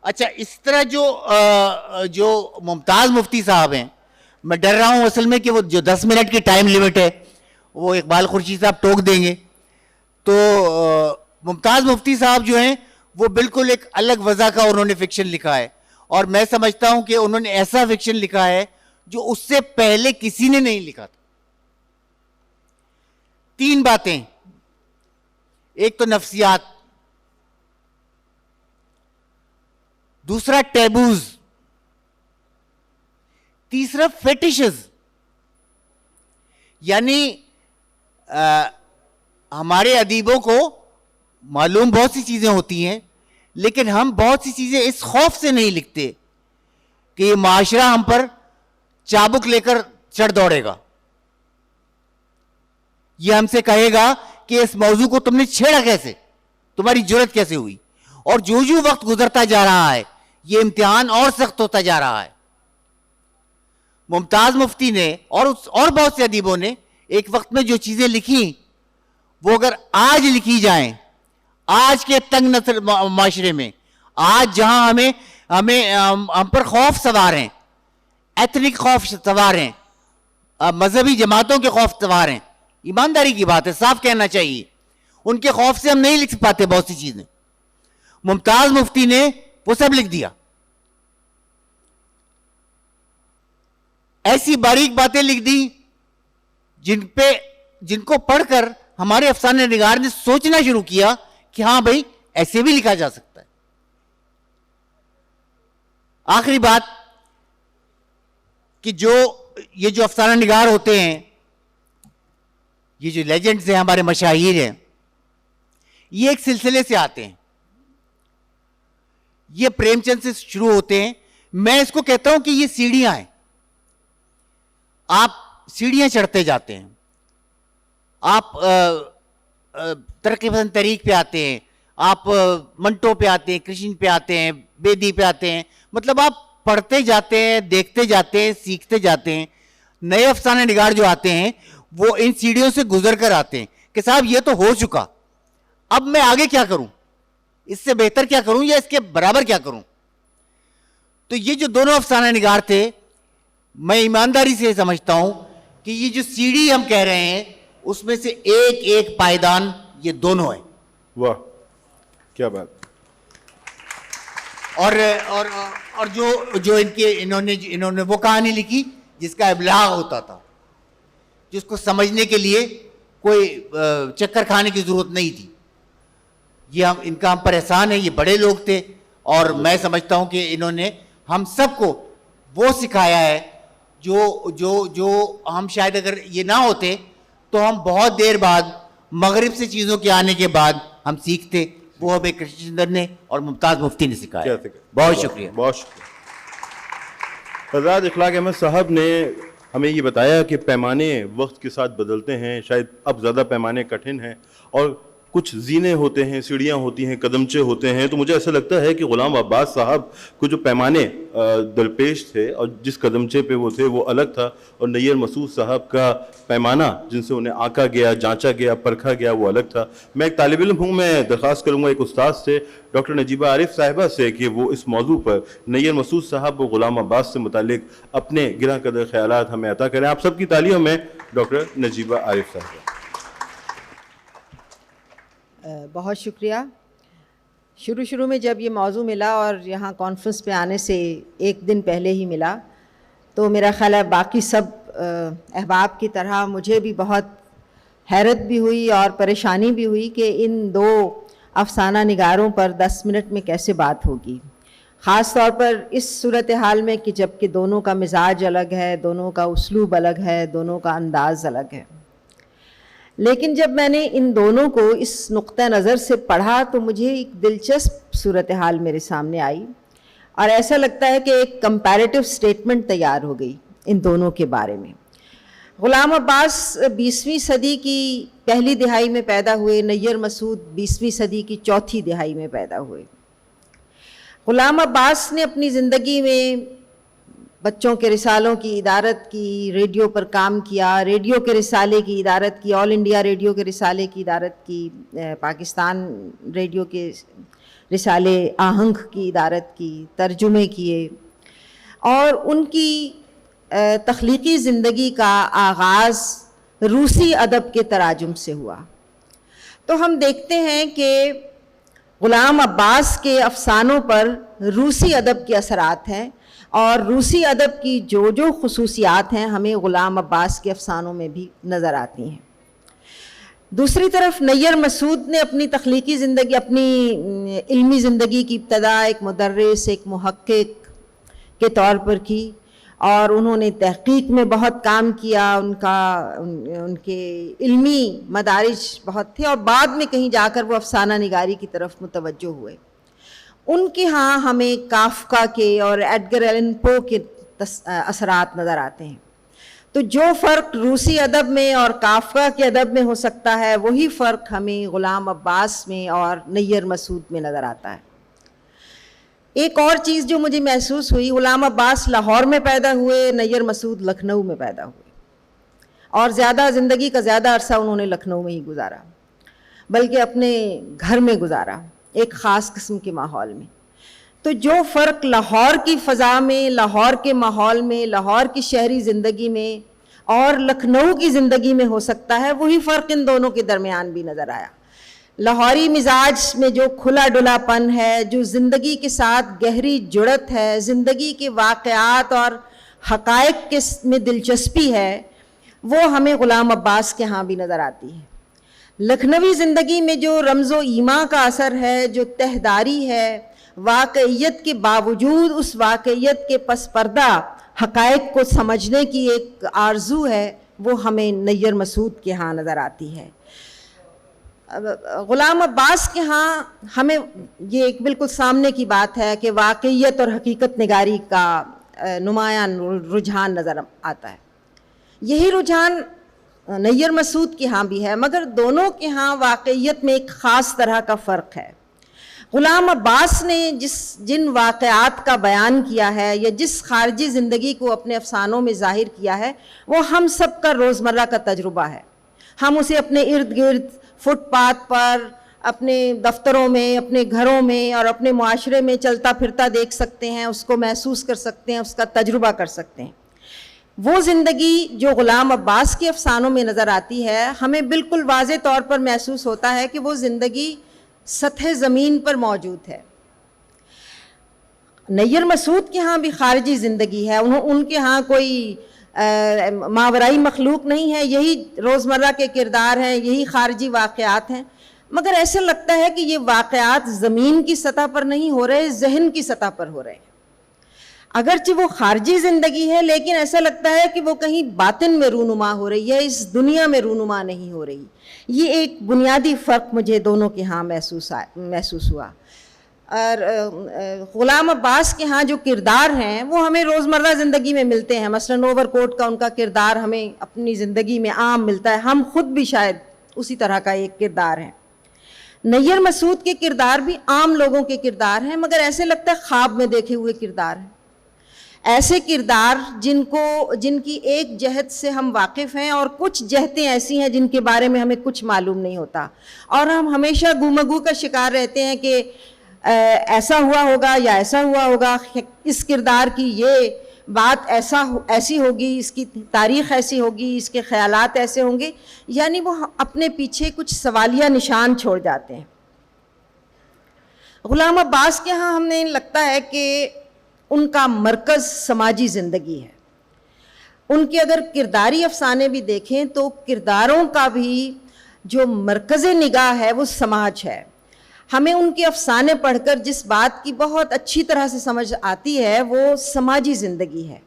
اچھا, اس طرح جو ممتاز مفتی صاحب ہیں, میں ڈر رہا ہوں اصل میں کہ وہ جو 10 منٹ کی ٹائم لیمٹ ہے وہ اقبال خورشید صاحب ٹوک دیں گے. تو ممتاز مفتی صاحب جو ہیں وہ بالکل ایک الگ وضع کا انہوں نے فکشن لکھا ہے, اور میں سمجھتا ہوں کہ انہوں نے ایسا فکشن لکھا ہے جو اس سے پہلے کسی نے نہیں لکھا تھا. 3 باتیں, ایک تو نفسیات, دوسرا ٹیبوز, تیسرا فیٹشز. یعنی ہمارے ادیبوں کو معلوم بہت سی چیزیں ہوتی ہیں, لیکن ہم بہت سی چیزیں اس خوف سے نہیں لکھتے کہ یہ معاشرہ ہم پر چابک لے کر چڑھ دوڑے گا, یہ ہم سے کہے گا کہ اس موضوع کو تم نے چھیڑا کیسے, تمہاری جرت کیسے ہوئی. اور جو وقت گزرتا جا رہا ہے یہ امتحان اور سخت ہوتا جا رہا ہے. ممتاز مفتی نے اور بہت سے ادیبوں نے ایک وقت میں جو چیزیں لکھی وہ اگر آج لکھی جائیں, آج کے تنگ نسل معاشرے میں, آج جہاں ہم پر خوف سوار ہیں, ایتھنک خوف سوار ہیں, مذہبی جماعتوں کے خوف سوار ہیں, ایمانداری کی بات ہے, صاف کہنا چاہیے, ان کے خوف سے ہم نہیں لکھ پاتے بہت سی چیزیں. ممتاز مفتی نے وہ سب لکھ دیا, ایسی باریک باتیں لکھ دی جن کو پڑھ کر ہمارے افسانہ نگار نے سوچنا شروع کیا کہ ہاں بھائی ایسے بھی لکھا جا سکتا ہے. آخری بات کہ یہ جو افسانہ نگار ہوتے ہیں, یہ جو لیجنڈز ہیں, ہمارے مشاہیر ہیں, یہ ایک سلسلے سے آتے ہیں. یہ پریم چند سے شروع ہوتے ہیں. میں اس کو کہتا ہوں کہ یہ سیڑھیاں ہیں. آپ سیڑھیاں چڑھتے جاتے ہیں, آپ ترقی پسند تحریک پہ آتے ہیں, آپ منٹو پہ آتے ہیں, کرشن پہ آتے ہیں, بیدی پہ آتے ہیں. مطلب آپ پڑھتے جاتے ہیں, دیکھتے جاتے ہیں, سیکھتے جاتے ہیں. نئے افسانہ نگار جو آتے ہیں وہ ان سیڑھیوں سے گزر کر آتے ہیں کہ صاحب یہ تو ہو چکا, اب میں آگے کیا کروں, اس سے بہتر کیا کروں یا اس کے برابر کیا کروں. تو یہ جو دونوں افسانہ نگار تھے, میں ایمانداری سے سمجھتا ہوں کہ یہ جو سیڑھی ہم کہہ رہے ہیں اس میں سے ایک ایک پائیدان یہ دونوں ہیں. واہ کیا بات. اور جو انہوں نے وہ کہانی لکھی جس کا ابلاغ ہوتا تھا, جس کو سمجھنے کے لیے کوئی چکر کھانے کی ضرورت نہیں تھی. یہ ان کا ہم پر احسان ہے, یہ بڑے لوگ تھے, اور میں سمجھتا ہوں کہ انہوں نے ہم سب کو وہ سکھایا ہے جو ہم شاید اگر یہ نہ ہوتے تو ہم بہت دیر بعد مغرب سے چیزوں کے آنے کے بعد ہم سیکھتے. وہ ہمیں کرشن چندر نے اور ممتاز مفتی نے سکھایا. بہت شکریہ. بہت شکریہ. حضرات اخلاق احمد صاحب نے ہمیں یہ بتایا کہ پیمانے وقت کے ساتھ بدلتے ہیں, شاید اب زیادہ پیمانے کٹھن ہیں, اور کچھ زینے ہوتے ہیں, سیڑھیاں ہوتی ہیں, قدمچے ہوتے ہیں. تو مجھے ایسا لگتا ہے کہ غلام عباس صاحب کو جو پیمانے درپیش تھے اور جس قدمچے پہ وہ تھے وہ الگ تھا, اور نیر مسعود صاحب کا پیمانہ جن سے انہیں آنکا گیا, جانچا گیا, پرکھا گیا وہ الگ تھا. میں ایک طالب علم ہوں, میں درخواست کروں گا ایک استاد سے, ڈاکٹر نجیبہ عارف صاحبہ سے, کہ وہ اس موضوع پر نیر مسعود صاحب و غلام عباس سے متعلق اپنے گراں قدر خیالات ہمیں عطا کریں. آپ سب کی تالیوں میں ڈاکٹر نجیبہ عارف صاحبہ. بہت شکریہ. شروع میں جب یہ موضوع ملا اور یہاں کانفرنس پہ آنے سے ایک دن پہلے ہی ملا, تو میرا خیال ہے باقی سب احباب کی طرح مجھے بھی بہت حیرت بھی ہوئی اور پریشانی بھی ہوئی کہ ان دو افسانہ نگاروں پر 10 منٹ میں کیسے بات ہوگی, خاص طور پر اس صورتحال میں کہ جب کہ دونوں کا مزاج الگ ہے, دونوں کا اسلوب الگ ہے, دونوں کا انداز الگ ہے. لیکن جب میں نے ان دونوں کو اس نقطہ نظر سے پڑھا تو مجھے ایک دلچسپ صورتحال میرے سامنے آئی, اور ایسا لگتا ہے کہ ایک کمپیریٹیو سٹیٹمنٹ تیار ہو گئی ان دونوں کے بارے میں. غلام عباس 20ویں صدی کی پہلی دہائی میں پیدا ہوئے, نیر مسعود 20ویں صدی کی چوتھی دہائی میں پیدا ہوئے. غلام عباس نے اپنی زندگی میں بچوں کے رسالوں کی ادارت کی, ریڈیو پر کام کیا, ریڈیو کے رسالے کی ادارت کی, آل انڈیا ریڈیو کے رسالے کی ادارت کی, پاکستان ریڈیو کے رسالے آہنگ کی ادارت کی, ترجمے کیے, اور ان کی تخلیقی زندگی کا آغاز روسی ادب کے تراجم سے ہوا. تو ہم دیکھتے ہیں کہ غلام عباس کے افسانوں پر روسی ادب کے اثرات ہیں, اور روسی ادب کی جو خصوصیات ہیں ہمیں غلام عباس کے افسانوں میں بھی نظر آتی ہیں. دوسری طرف نیر مسعود نے اپنی تخلیقی زندگی, اپنی علمی زندگی کی ابتدا ایک مدرس, ایک محقق کے طور پر کی, اور انہوں نے تحقیق میں بہت کام کیا. ان کے علمی مدارج بہت تھے, اور بعد میں کہیں جا کر وہ افسانہ نگاری کی طرف متوجہ ہوئے. ان کے ہاں ہمیں کافکا کے اور ایڈگر ایلن پو کے اثرات نظر آتے ہیں. تو جو فرق روسی ادب میں اور کافکا کے ادب میں ہو سکتا ہے, وہی فرق ہمیں غلام عباس میں اور نیر مسعود میں نظر آتا ہے. ایک اور چیز جو مجھے محسوس ہوئی, غلام عباس لاہور میں پیدا ہوئے, نیر مسعود لکھنؤ میں پیدا ہوئے, اور زندگی کا زیادہ عرصہ انہوں نے لکھنؤ میں ہی گزارا, بلکہ اپنے گھر میں گزارا, ایک خاص قسم کے ماحول میں. تو جو فرق لاہور کی فضا میں, لاہور کے ماحول میں, لاہور کی شہری زندگی میں اور لکھنؤ کی زندگی میں ہو سکتا ہے, وہی فرق ان دونوں کے درمیان بھی نظر آیا. لاہوری مزاج میں جو کھلا ڈلا پن ہے, جو زندگی کے ساتھ گہری جڑت ہے, زندگی کے واقعات اور حقائق میں دلچسپی ہے, وہ ہمیں غلام عباس کے ہاں بھی نظر آتی ہے. لکھنوی زندگی میں جو رمز و ایما کا اثر ہے, جو تہداری ہے, واقعیت کے باوجود اس واقعیت کے پس پردہ حقائق کو سمجھنے کی ایک آرزو ہے, وہ ہمیں نیر مسعود کے ہاں نظر آتی ہے. غلام عباس کے ہاں ہمیں یہ ایک بالکل سامنے کی بات ہے کہ واقعیت اور حقیقت نگاری کا نمایاں رجحان نظر آتا ہے. یہی رجحان نیر مسعود کے ہاں بھی ہے, مگر دونوں کے ہاں واقعیت میں ایک خاص طرح کا فرق ہے. غلام عباس نے جن واقعات کا بیان کیا ہے یا جس خارجی زندگی کو اپنے افسانوں میں ظاہر کیا ہے, وہ ہم سب کا روزمرہ کا تجربہ ہے. ہم اسے اپنے ارد گرد, فٹ پاتھ پر, اپنے دفتروں میں, اپنے گھروں میں اور اپنے معاشرے میں چلتا پھرتا دیکھ سکتے ہیں, اس کو محسوس کر سکتے ہیں, اس کا تجربہ کر سکتے ہیں. وہ زندگی جو غلام عباس کے افسانوں میں نظر آتی ہے, ہمیں بالکل واضح طور پر محسوس ہوتا ہے کہ وہ زندگی سطح زمین پر موجود ہے. نیر مسعود کے ہاں بھی خارجی زندگی ہے, ان کے ہاں کوئی ماورائی مخلوق نہیں ہے, یہی روزمرہ کے کردار ہیں, یہی خارجی واقعات ہیں, مگر ایسا لگتا ہے کہ یہ واقعات زمین کی سطح پر نہیں ہو رہے, ذہن کی سطح پر ہو رہے ہیں. اگرچہ وہ خارجی زندگی ہے, لیکن ایسا لگتا ہے کہ وہ کہیں باطن میں رونما ہو رہی ہے, اس دنیا میں رونما نہیں ہو رہی. یہ ایک بنیادی فرق مجھے دونوں کے ہاں محسوس ہوا. اور غلام عباس کے ہاں جو کردار ہیں وہ ہمیں روزمرہ زندگی میں ملتے ہیں. مثلاً اوور کوٹ کا ان کا کردار ہمیں اپنی زندگی میں عام ملتا ہے, ہم خود بھی شاید اسی طرح کا ایک کردار ہیں. نیر مسعود کے کردار بھی عام لوگوں کے کردار ہیں, مگر ایسے لگتا ہے خواب میں دیکھے ہوئے کردار ہیں. ایسے کردار جن کی ایک جہت سے ہم واقف ہیں اور کچھ جہتیں ایسی ہیں جن کے بارے میں ہمیں کچھ معلوم نہیں ہوتا, اور ہم ہمیشہ گومگو کا شکار رہتے ہیں کہ ایسا ہوا ہوگا یا ایسا ہوا ہوگا, اس کردار کی یہ بات ایسی ہوگی, اس کی تاریخ ایسی ہوگی, اس کے خیالات ایسے ہوں گے. یعنی وہ اپنے پیچھے کچھ سوالیہ نشان چھوڑ جاتے ہیں. غلام عباس کے ہاں ہمیں لگتا ہے کہ ان کا مرکز سماجی زندگی ہے. ان کے اگر کرداری افسانے بھی دیکھیں تو کرداروں کا بھی جو مرکز نگاہ ہے وہ سماج ہے. ہمیں ان کے افسانے پڑھ کر جس بات کی بہت اچھی طرح سے سمجھ آتی ہے وہ سماجی زندگی ہے.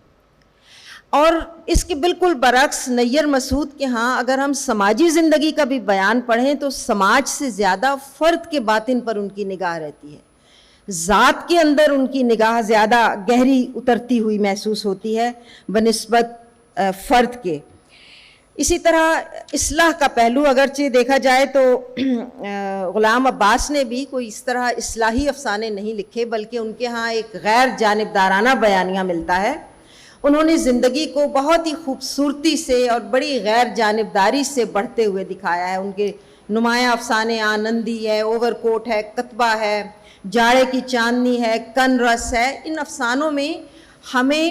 اور اس کے بالکل برعکس نیر مسعود کے ہاں اگر ہم سماجی زندگی کا بھی بیان پڑھیں تو سماج سے زیادہ فرد کے باطن پر ان کی نگاہ رہتی ہے. ذات کے اندر ان کی نگاہ زیادہ گہری اترتی ہوئی محسوس ہوتی ہے بنسبت فرد کے. اسی طرح اصلاح کا پہلو اگرچہ دیکھا جائے تو غلام عباس نے بھی کوئی اس طرح اصلاحی افسانے نہیں لکھے, بلکہ ان کے ہاں ایک غیر جانبدارانہ بیانیہ ملتا ہے. انہوں نے زندگی کو بہت ہی خوبصورتی سے اور بڑی غیر جانبداری سے بڑھتے ہوئے دکھایا ہے. ان کے نمایاں افسانے آنندی ہے, اوور کوٹ ہے, کتبہ ہے, جاڑے کی چاندنی ہے, کن رس ہے. ان افسانوں میں ہمیں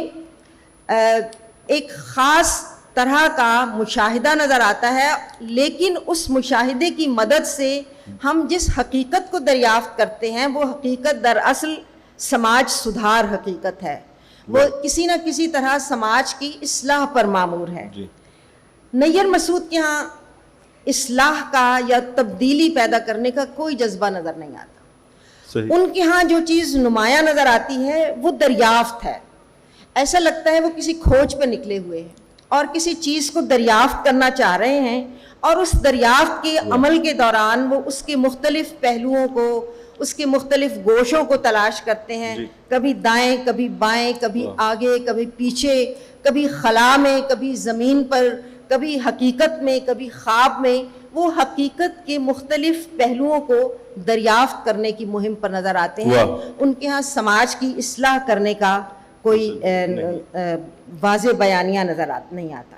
ایک خاص طرح کا مشاہدہ نظر آتا ہے, لیکن اس مشاہدے کی مدد سے ہم جس حقیقت کو دریافت کرتے ہیں وہ حقیقت دراصل سماج سدھار حقیقت ہے. وہ کسی نہ کسی طرح سماج کی اصلاح پر معمور ہے. نیر مسعود کے ہاں اصلاح کا یا تبدیلی پیدا کرنے کا کوئی جذبہ نظر نہیں آتا. ان کے ہاں جو چیز نمایاں نظر آتی ہے وہ دریافت ہے. ایسا لگتا ہے وہ کسی کھوج پہ نکلے ہوئے ہیں اور کسی چیز کو دریافت کرنا چاہ رہے ہیں, اور اس دریافت کے عمل کے دوران وہ اس کے مختلف پہلوؤں کو, اس کے مختلف گوشوں کو تلاش کرتے ہیں. کبھی دائیں, کبھی بائیں, کبھی آگے, کبھی پیچھے, کبھی خلا میں, کبھی زمین پر, کبھی حقیقت میں, کبھی خواب میں. وہ حقیقت کے مختلف پہلوؤں کو دریافت کرنے کی مہم پر نظر آتے ہیں. ان کے ہاں سماج کی اصلاح کرنے کا کوئی واضح بیانیہ نظر نہیں آتا.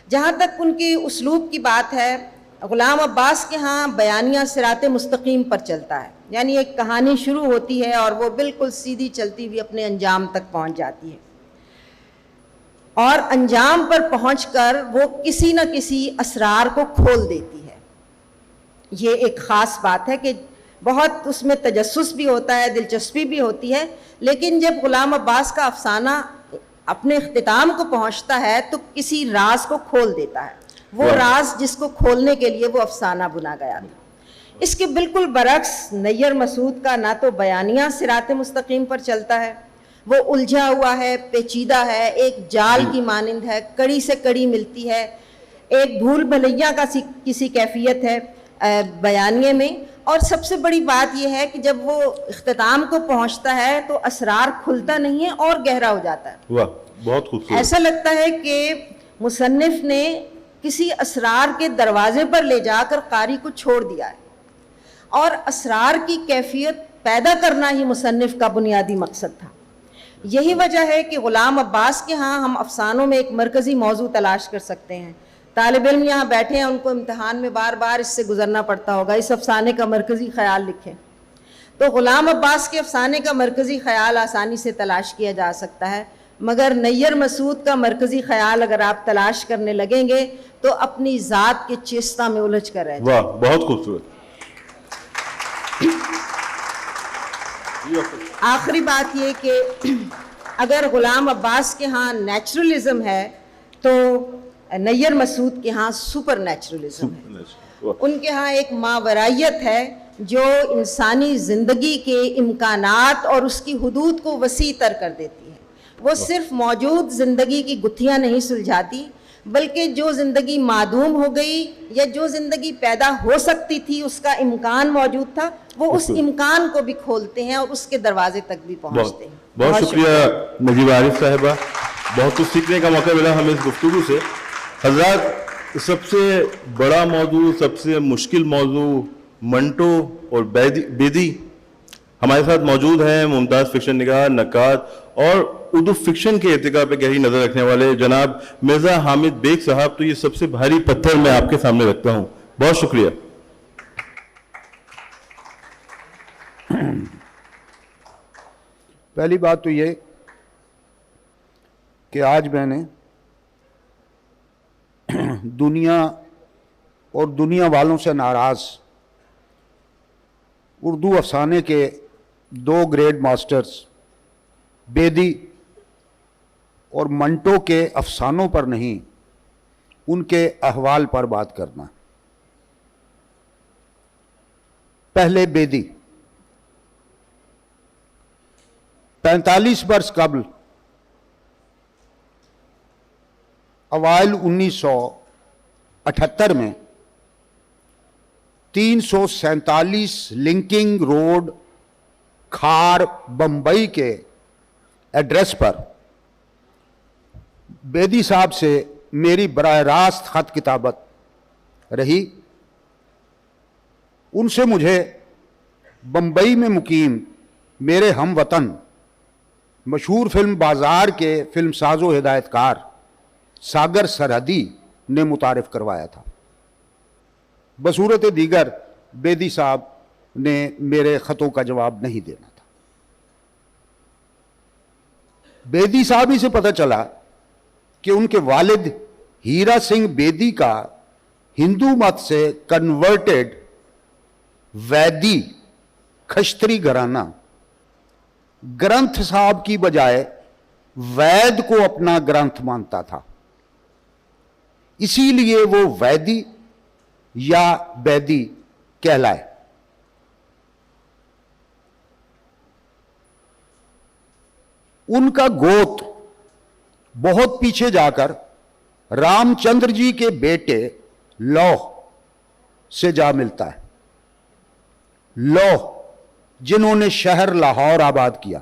جہاں تک ان کے اسلوب کی بات ہے, غلام عباس کے ہاں بیانیہ صراط مستقیم پر چلتا ہے. یعنی ایک کہانی شروع ہوتی ہے اور وہ بالکل سیدھی چلتی ہوئی اپنے انجام تک پہنچ جاتی ہے, اور انجام پر پہنچ کر وہ کسی نہ کسی اسرار کو کھول دیتی ہے. یہ ایک خاص بات ہے کہ بہت اس میں تجسس بھی ہوتا ہے, دلچسپی بھی ہوتی ہے, لیکن جب غلام عباس کا افسانہ اپنے اختتام کو پہنچتا ہے تو کسی راز کو کھول دیتا ہے, وہ راز جس کو کھولنے کے لیے وہ افسانہ بنا گیا تھا. اس کے بالکل برعکس نیر مسعود کا نہ تو بیانیہ صراط مستقیم پر چلتا ہے, وہ الجھا ہوا ہے, پیچیدہ ہے, ایک جال کی مانند ہے, کڑی سے کڑی ملتی ہے, ایک بھول بھلیا کا کسی کیفیت ہے بیانیے میں. اور سب سے بڑی بات یہ ہے کہ جب وہ اختتام کو پہنچتا ہے تو اسرار کھلتا نہیں ہے اور گہرا ہو جاتا ہے. واہ, بہت خوبصورت. ایسا لگتا ہے کہ مصنف نے کسی اسرار کے دروازے پر لے جا کر قاری کو چھوڑ دیا ہے, اور اسرار کی کیفیت پیدا کرنا ہی مصنف کا بنیادی مقصد تھا. یہی وجہ ہے کہ غلام عباس کے ہاں ہم افسانوں میں ایک مرکزی موضوع تلاش کر سکتے ہیں. طالب علم یہاں بیٹھے ہیں, ان کو امتحان میں بار بار اس سے گزرنا پڑتا ہوگا, اس افسانے کا مرکزی خیال لکھیں. تو غلام عباس کے افسانے کا مرکزی خیال آسانی سے تلاش کیا جا سکتا ہے, مگر نیر مسعود کا مرکزی خیال اگر آپ تلاش کرنے لگیں گے تو اپنی ذات کے چیستہ میں الجھ کر رہ جائیں. واہ, بہت خوبصورت. آخری بات یہ کہ اگر غلام عباس کے ہاں نیچرلزم ہے تو نیر مسعود کے ہاں سپر نیچرلزم ہے. ان کے ہاں ایک ماورائیت ہے جو انسانی زندگی کے امکانات اور اس کی حدود کو وسیع تر کر دیتی ہے. وہ صرف موجود زندگی کی گتھیاں نہیں سلجھاتی, بلکہ جو زندگی معدوم ہو گئی یا جو زندگی پیدا ہو سکتی تھی, اس کا امکان موجود تھا, وہ اس امکان کو بھی کھولتے ہیں اور اس کے دروازے تک بھی پہنچتے ہیں. بہت شکریہ نجیبہ عارف صاحبہ, بہت کچھ سیکھنے کا موقع ملا ہمیں اس گفتگو سے. حضرات, سب سے بڑا موضوع, سب سے مشکل موضوع منٹو اور بیدی ہمارے ساتھ موجود ہیں. ممتاز فکشن نگار, نقاد اور اردو فکشن کے ارتقاء پہ گہری نظر رکھنے والے جناب مرزا حامد بیگ صاحب. تو یہ سب سے بھاری پتھر میں آپ کے سامنے رکھتا ہوں. بہت شکریہ. پہلی بات تو یہ کہ آج میں نے دنیا اور دنیا والوں سے ناراض اردو افسانے کے 2 گریڈ ماسٹرز بیدی اور منٹو کے افسانوں پر نہیں, ان کے احوال پر بات کرنا. پہلے بیدی. 45 برس قبل اوائل 1978 میں 347 لنکنگ روڈ کھار بمبئی کے ایڈریس پر بیدی صاحب سے میری براہ راست خط کتابت رہی. ان سے مجھے بمبئی میں مقیم میرے ہم وطن مشہور فلم بازار کے فلم ساز و ہدایت کار ساگر سرحدی نے متعارف کروایا تھا. بصورت دیگر بیدی صاحب نے میرے خطوں کا جواب نہیں دینا تھا. بیدی صاحب ہی سے پتہ چلا کہ ان کے والد ہیرا سنگھ بیدی کا ہندو مت سے کنورٹڈ ویدی کھشتری گھرانہ گرنتھ صاحب کی بجائے وید کو اپنا گرنتھ مانتا تھا. اسی لیے وہ ویدی یا بیدی کہلائے. ان کا گوت بہت پیچھے جا کر رام چندر جی کے بیٹے لوہ سے جا ملتا ہے. لوہ جنہوں نے شہر لاہور آباد کیا.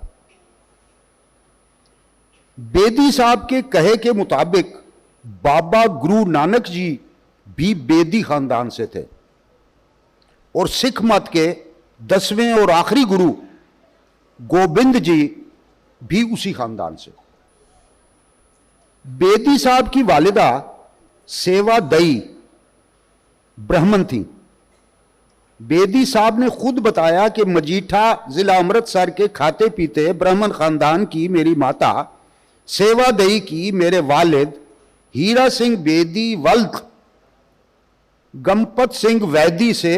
بیدی صاحب کے کہے کے مطابق بابا گرو نانک جی بھی بیدی خاندان سے تھے اور سکھ مت کے 10ویں اور آخری گرو گوبند جی بھی اسی خاندان سے. بیدی صاحب کی والدہ سیوا دئی برہمن تھیں. بیدی صاحب نے خود بتایا کہ مجیٹھا ضلع امرتسر کے کھاتے پیتے برہمن خاندان کی میری ماتا سیوا دئی کی میرے والد ہیرا سنگھ بیدی ولد گمپت سنگھ ویدی سے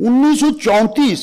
1934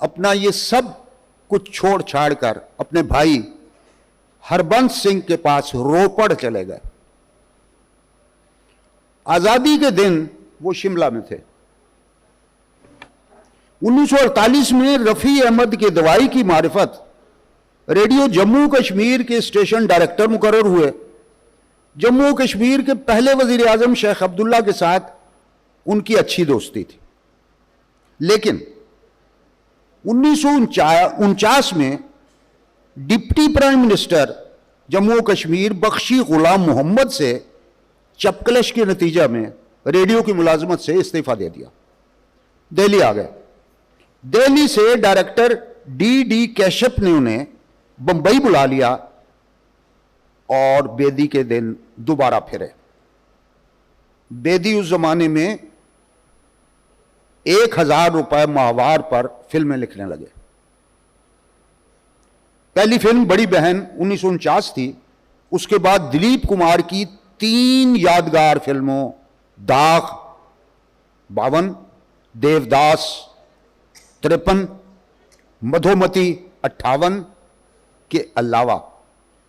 اپنا یہ سب کچھ چھوڑ چھاڑ کر اپنے بھائی ہربنس سنگھ کے پاس روپڑ چلے گئے. آزادی کے دن وہ شملہ میں تھے. 1948 میں رفیع احمد کے دوائی کی معرفت ریڈیو جموں کشمیر کے اسٹیشن ڈائریکٹر مقرر ہوئے. جموں کشمیر کے پہلے وزیر اعظم شیخ عبداللہ کے ساتھ ان کی اچھی دوستی تھی. لیکن 1949 میں deputy prime minister Jammu Kashmir بخشی غلام محمد سے چپکلش کے نتیجہ میں ریڈیو کی ملازمت سے استعفیٰ دے دیا. دہلی آ گئے. دہلی سے ڈائریکٹر ڈی کیشپ نے انہیں بمبئی بلا لیا اور بیدی کے دن دوبارہ پھرے. بیدی اس زمانے میں 1000 روپے ماہوار پر فلمیں لکھنے لگے. پہلی فلم بڑی بہن 1949 تھی. اس کے بعد دلیپ کمار کی 3 یادگار فلموں داغ 52، دیوداس 53، مدھومتی 58 کے علاوہ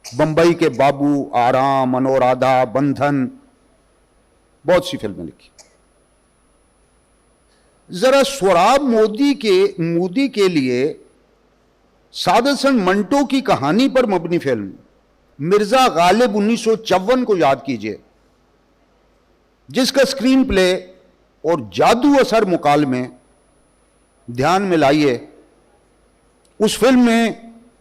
بمبئی کے بابو، آرام، انورادھا، بندھن، بہت سی فلمیں لکھی. ذرا سوراب مودی کے لیے سعادت حسن منٹو کی کہانی پر مبنی فلم مرزا غالب 1954 کو یاد کیجئے، جس کا اسکرین پلے اور جادو اثر مکالمے دھیان میں لائیے. اس فلم میں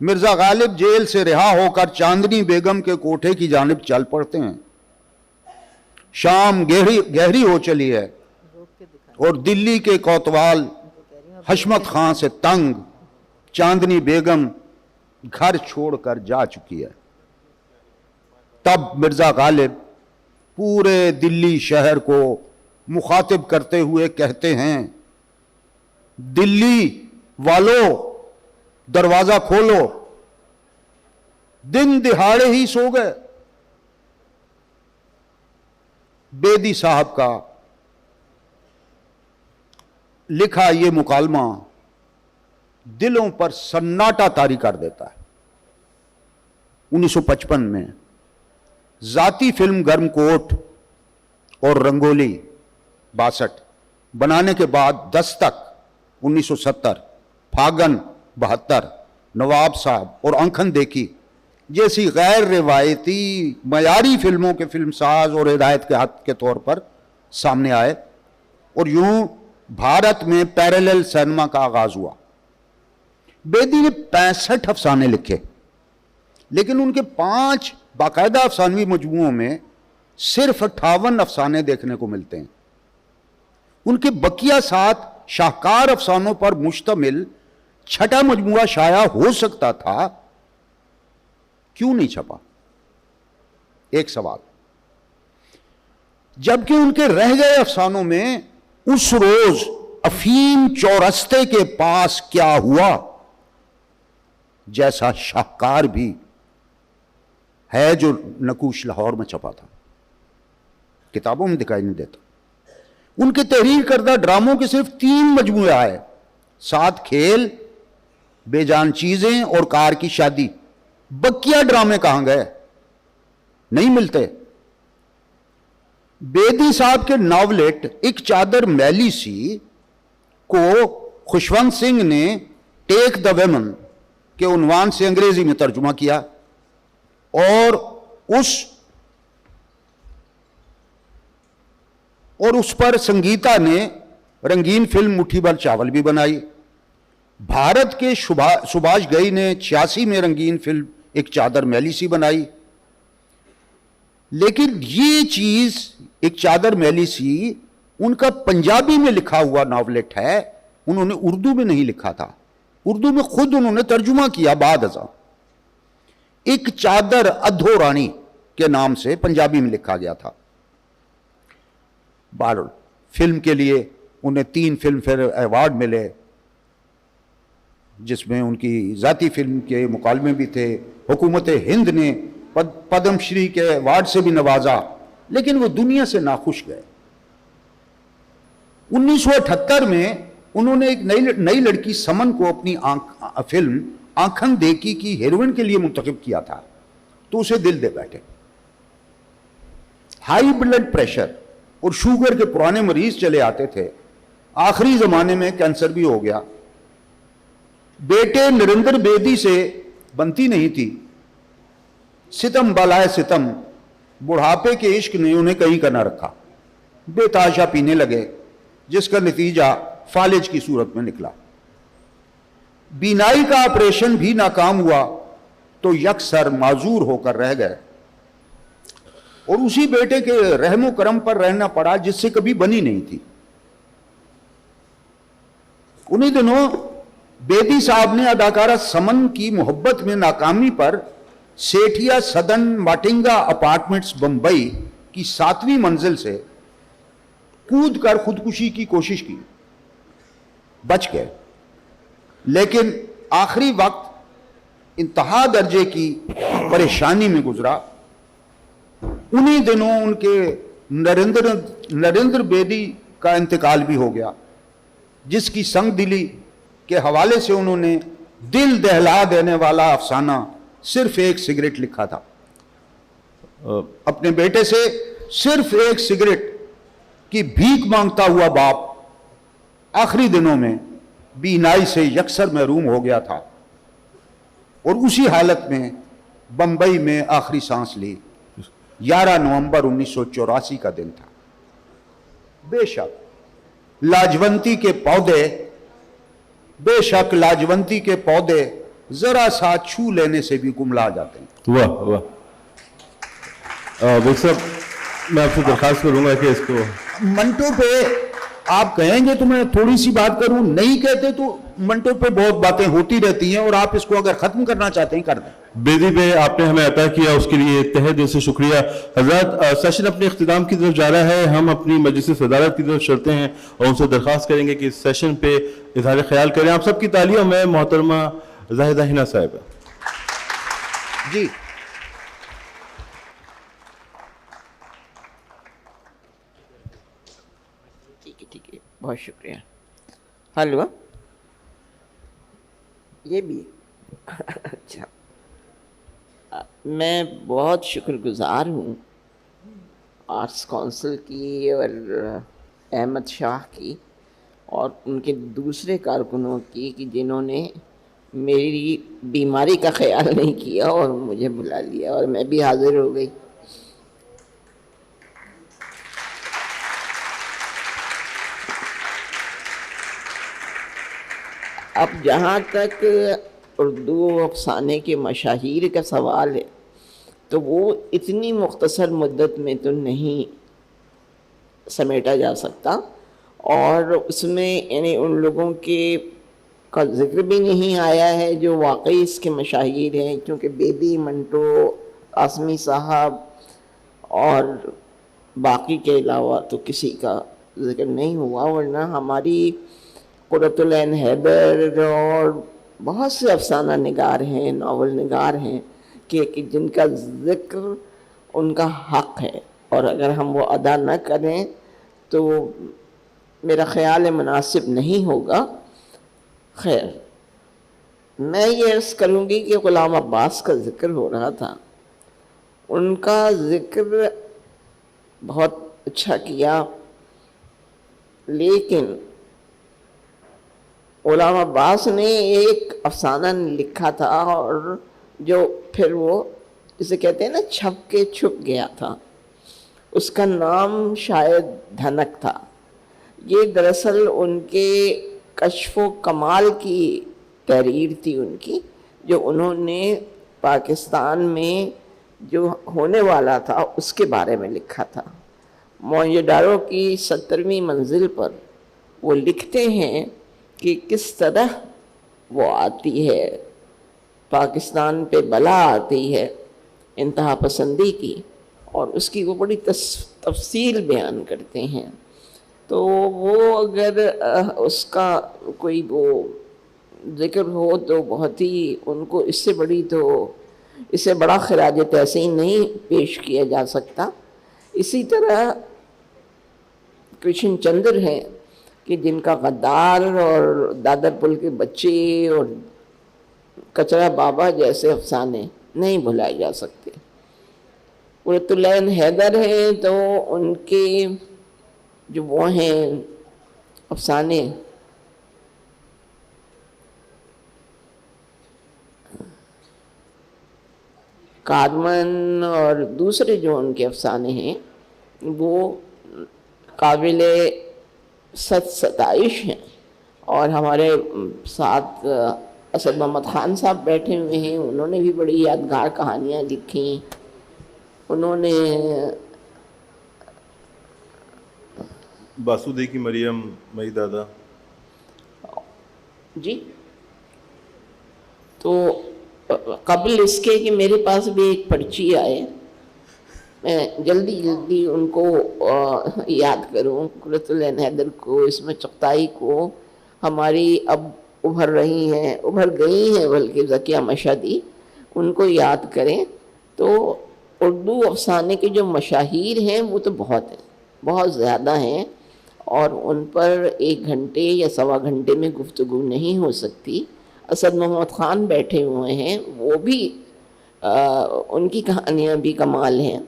مرزا غالب جیل سے رہا ہو کر چاندنی بیگم کے کوٹھے کی جانب چل پڑتے ہیں. شام گہری ہو چلی ہے اور دلی کے کوتوال حشمت خان سے تنگ چاندنی بیگم گھر چھوڑ کر جا چکی ہے. تب مرزا غالب پورے دلی شہر کو مخاطب کرتے ہوئے کہتے ہیں، دلی والو دروازہ کھولو، دن دہاڑے ہی سو گئے. بیدی صاحب کا لکھا یہ مکالمہ دلوں پر سناٹا طاری کر دیتا ہے. 1955 میں ذاتی فلم گرم کوٹ اور رنگولی 62 بنانے کے بعد دستک 1970، پھاگن 72، نواب صاحب اور آنکھن دیکھی جیسی غیر روایتی معیاری فلموں کے فلم ساز اور ہدایت کے ہاتھ کے طور پر سامنے آئے اور یوں بھارت میں پیرالل سینما کا آغاز ہوا. بیدی نے 65 افسانے لکھے، لیکن ان کے 5 باقاعدہ افسانوی مجموعوں میں صرف 58 افسانے دیکھنے کو ملتے ہیں. ان کے بقیہ 7 شاہکار افسانوں پر مشتمل چھٹا مجموعہ شائع ہو سکتا تھا، کیوں نہیں چھپا؟ ایک سوال. جبکہ ان کے رہ گئے افسانوں میں اس روز افیم چورستے کے پاس کیا ہوا جیسا شاہکار بھی ہے جو نقوش لاہور میں چھپا تھا، کتابوں میں دکھائی نہیں دیتا. ان کے تحریر کردہ ڈراموں کے صرف 3 مجموعے آئے، 7 کھیل، بے جان چیزیں اور کار کی شادی. بقیہ ڈرامے کہاں گئے؟ نہیں ملتے. بیدی صاحب کے ناولٹ ایک چادر میلی سی کو خوشونت سنگھ نے ٹیک دا ویمن کے عنوان سے انگریزی میں ترجمہ کیا اور اس پر سنگیتا نے رنگین فلم مٹھی بھر چاول بھی بنائی. بھارت کے سبھاش گئی نے 86 میں رنگین فلم ایک چادر میلی سی بنائی. لیکن یہ چیز ایک چادر میلی سی ان کا پنجابی میں لکھا ہوا ناولٹ ہے، انہوں نے اردو میں نہیں لکھا تھا. اردو میں خود انہوں نے ترجمہ کیا بعد ازاں. ایک چادر ادھو رانی کے نام سے پنجابی میں لکھا گیا تھا. بہرحال فلم کے لیے انہیں 3 فلم فیئر ایوارڈ ملے، جس میں ان کی ذاتی فلم کے مکالمے بھی تھے. حکومت ہند نے پدم شری کے ایوارڈ سے بھی نوازا، لیکن وہ دنیا سے ناخوش گئے. 1978 میں انہوں نے ایک نئی لڑکی سمن کو اپنی فلم آنکھن دیکی کی ہیروئن کے لیے منتخب کیا تھا تو اسے دل دے بیٹھے. ہائی بلڈ پریشر اور شوگر کے پرانے مریض چلے آتے تھے. آخری زمانے میں کینسر بھی ہو گیا. بیٹے نریندر بیدی سے بنتی نہیں تھی. ستم بالائے ستم، بڑھاپے کے عشق نے انہیں کہیں کا نہ رکھا. بے تحاشا پینے لگے جس کا نتیجہ فالج کی صورت میں نکلا. بینائی کا آپریشن بھی ناکام ہوا تو یکسر معذور ہو کر رہ گئے اور اسی بیٹے کے رحم و کرم پر رہنا پڑا جس سے کبھی بنی نہیں تھی. انہی دنوں بیدی صاحب نے اداکارہ سمن کی محبت میں ناکامی پر سیٹھیا سدن ماٹنگا اپارٹمنٹس بمبئی کی 7ویں منزل سے کود کر خودکشی کی کوشش کی. بچ گئے لیکن آخری وقت انتہا درجے کی پریشانی میں گزرا. انہی دنوں ان کے نریندر بیدی کا انتقال بھی ہو گیا جس کی سنگ دلی کے حوالے سے انہوں نے دل دہلا دینے والا افسانہ صرف ایک سگریٹ لکھا تھا. اپنے بیٹے سے صرف ایک سگریٹ کی بھیک مانگتا ہوا باپ آخری دنوں میں بینائی سے یکسر محروم ہو گیا تھا اور اسی حالت میں بمبئی میں آخری سانس لی. 11 نومبر 1984 کا دن تھا. بے شک لاجونتی کے پودے ذرا سا چھو لینے سے بھی کملا جاتے ہیں. واہ واہ. بھائی صاحب میں آپ سے درخواست کروں گا کہ اس کو منٹو پہ آپ کہیں گے تو میں تھوڑی سی بات کروں، نہیں کہتے تو منٹو پہ بہت باتیں ہوتی رہتی ہیں اور آپ اس کو اگر ختم کرنا چاہتے ہیں کر دیں. بیدی پہ آپ نے ہمیں عطا کیا اس کے لیے تہہ دل سے شکریہ. حضرات سیشن اپنے اختتام کی طرف جا رہا ہے. ہم اپنی مجلس صدارت کی طرف چلتے ہیں اور ان سے درخواست کریں گے کہ اس سیشن پہ اظہار خیال کریں. آپ سب کی تعلیوں میں محترمہ زاہدہ ہنا صاحب. جی ٹھیک ہے بہت شکریہ. حلوہ یہ بھی اچھا. میں بہت شکر گزار ہوں آرٹس کونسل کی اور احمد شاہ کی اور ان کے دوسرے کارکنوں کی کہ جنہوں نے میری بیماری کا خیال نہیں کیا اور مجھے بلا لیا اور میں بھی حاضر ہو گئی. اب جہاں تک اردو افسانے کے مشاہیر کا سوال ہے تو وہ اتنی مختصر مدت میں تو نہیں سمیٹا جا سکتا اور اس میں یعنی ان لوگوں کے کا ذکر بھی نہیں آیا ہے جو واقعی اس کے مشاہیر ہیں، کیونکہ بیدی، منٹو، قاسمی صاحب اور باقی کے علاوہ تو کسی کا ذکر نہیں ہوا. ورنہ ہماری قرۃ العین حیدر اور بہت سے افسانہ نگار ہیں، ناول نگار ہیں کہ جن کا ذکر ان کا حق ہے اور اگر ہم وہ ادا نہ کریں تو میرا خیال مناسب نہیں ہوگا. خیر، میں یہ عرض کروں گی کہ غلام عباس کا ذکر ہو رہا تھا. ان کا ذکر بہت اچھا کیا، لیکن غلام عباس نے ایک افسانہ لکھا تھا اور جو پھر وہ اسے کہتے ہیں نا چھپ کے چھپ گیا تھا. اس کا نام شاید دھنک تھا. یہ دراصل ان کے کشف و کمال کی تحریر تھی ان کی، جو انہوں نے پاکستان میں جو ہونے والا تھا اس کے بارے میں لکھا تھا. موئنجو کی 70ویں منزل پر وہ لکھتے ہیں کہ کس طرح وہ آتی ہے، پاکستان پہ بلا آتی ہے انتہا پسندی کی، اور اس کی وہ بڑی تفصیل بیان کرتے ہیں. تو وہ اگر اس کا کوئی وہ ذکر ہو تو بہت ہی ان کو اس سے بڑا خراج تحسین نہیں پیش کیا جا سکتا. اسی طرح کرشن چندر ہیں کہ جن کا غدار اور دادر پل کے بچے اور کچرا بابا جیسے افسانے نہیں بھلائے جا سکتے. قرۃ العین حیدر ہیں تو ان کے جو وہ ہیں افسانے کارمن اور دوسرے جو ان کے افسانے ہیں وہ قابل ستائش ہیں. اور ہمارے ساتھ اسد محمد خان صاحب بیٹھے ہوئے ہیں, انہوں نے بھی بڑی یادگار کہانیاں لکھی. انہوں نے باسودے کی مریم مئی دادا جی تو قبل اس کے کہ میرے پاس بھی ایک پرچی آئے, میں جلدی ان کو یاد کروں. قرۃ العین حیدر کو, عصمت چغتائی کو, ہماری اب ابھر گئی ہیں بلکہ ذکیہ مشہدی, ان کو یاد کریں. تو اردو افسانے کے جو مشاہیر ہیں وہ تو بہت ہیں, بہت زیادہ ہیں, اور ان پر 1 گھنٹے یا سوا گھنٹے میں گفتگو نہیں ہو سکتی. اسد محمد خان بیٹھے ہوئے ہیں, وہ بھی ان کی کہانیاں بھی کمال ہیں.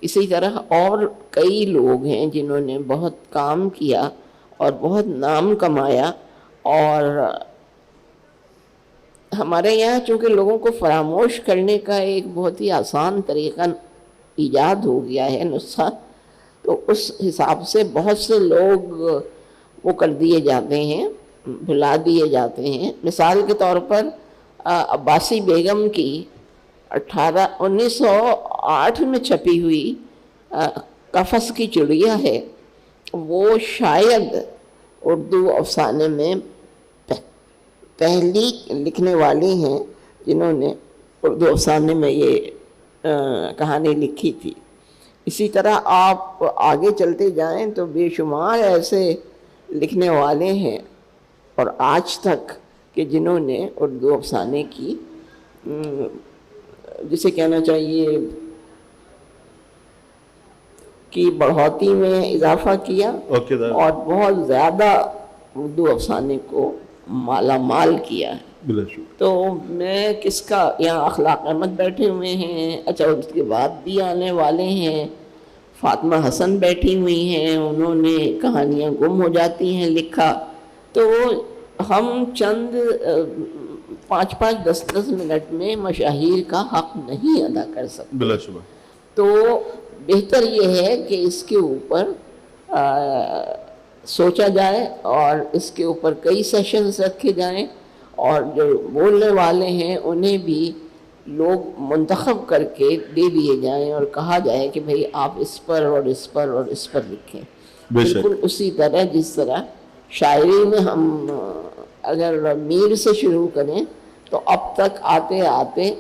اسی طرح اور کئی لوگ ہیں جنہوں نے بہت کام کیا اور بہت نام کمایا. اور ہمارے یہاں چونکہ لوگوں کو فراموش کرنے کا ایک بہت ہی آسان طریقہ ایجاد ہو گیا ہے, نسخہ, تو اس حساب سے بہت سے لوگ وہ کر دیے جاتے ہیں, بھلا دیے جاتے ہیں. مثال کے طور پر عباسی بیگم کی 1908 میں چھپی ہوئی قفس کی چڑیا ہے, وہ شاید اردو افسانے میں پہلی لکھنے والی ہیں جنہوں نے اردو افسانے میں یہ کہانی لکھی تھی. اسی طرح آپ آگے چلتے جائیں تو بے شمار ایسے لکھنے والے ہیں اور آج تک کہ جنہوں نے اردو افسانے کی جسے کہنا چاہیے کی بڑھوتی میں اضافہ کیا اور بہت زیادہ اردو افسانے کو مالا مال کیا ہے. تو میں کس کا, یہاں اخلاق احمد بیٹھے ہوئے ہیں, اچھا اس کے بعد بھی آنے والے ہیں, فاطمہ حسن بیٹھی ہوئی ہیں, انہوں نے کہانیاں گم ہو جاتی ہیں لکھا. تو ہم چند 5-5 10-10 منٹ میں مشاہیر کا حق نہیں ادا کر سکتے. بلا شبہ. تو بہتر یہ ہے کہ اس کے اوپر سوچا جائے اور اس کے اوپر کئی سیشنز رکھے جائیں, اور جو بولنے والے ہیں انہیں بھی لوگ منتخب کر کے دے دیے جائیں اور کہا جائے کہ بھئی آپ اس پر اور اس پر اور اس پر لکھیں. بالکل اسی طرح جس طرح شاعری میں ہم اگر میر سے شروع کریں تو اب تک آتے آتے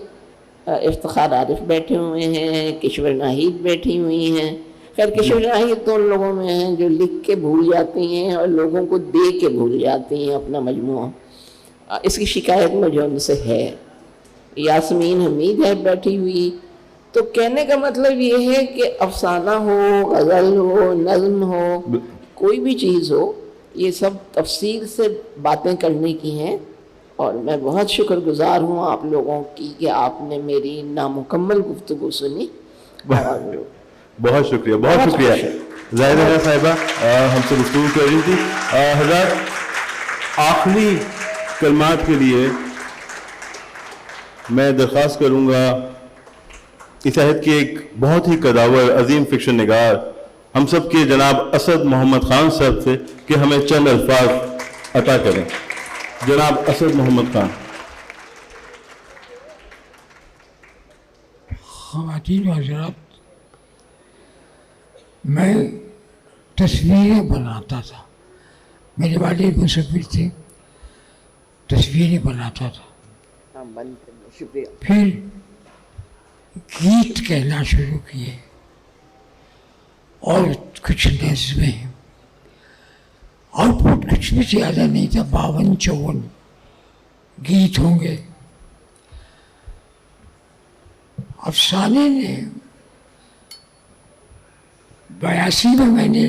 افتخار عارف بیٹھے ہوئے ہیں, کشور ناہید بیٹھی ہوئی ہیں. خیر کشور ناہید تو ان لوگوں میں ہیں جو لکھ کے بھول جاتی ہیں اور لوگوں کو دے کے بھول جاتی ہیں اپنا مجموعہ. اس کی شکایت مجھے ان سے ہے. یاسمین حمید ہے بیٹھی ہوئی. تو کہنے کا مطلب یہ ہے کہ افسانہ ہو, غزل ہو, نظم ہو, کوئی بھی چیز ہو, یہ سب تفصیل سے باتیں کرنے کی ہیں. اور میں بہت شکر گزار ہوں آپ لوگوں کی کہ آپ نے میری نامکمل گفتگو سنی. بہت شکریہ, بہت شکریہ. زاہدہ صاحبہ ہم سے گفتگو کر رہی تھی. حضرات آخری کلمات کے لیے میں درخواست کروں گا اس عہد کے ایک بہت ہی قداور عظیم فکشن نگار ہم سب کے جناب اسد محمد خان صاحب سے کہ ہمیں چند الفاظ عطا کریں. جناب اسد محمد خان. خواتین و حضرات, میں تصویریں بناتا تھا, میرے والد مصور تھے, تصویریں بناتا تھا. پھر گیت کہنا شروع کیے اور کچھ نظمیں, آؤٹ پٹ کچھ بھی زیادہ نہیں تھا, 52-54 گیت ہوں گے. افسانے نے 82 میں میں نے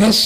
10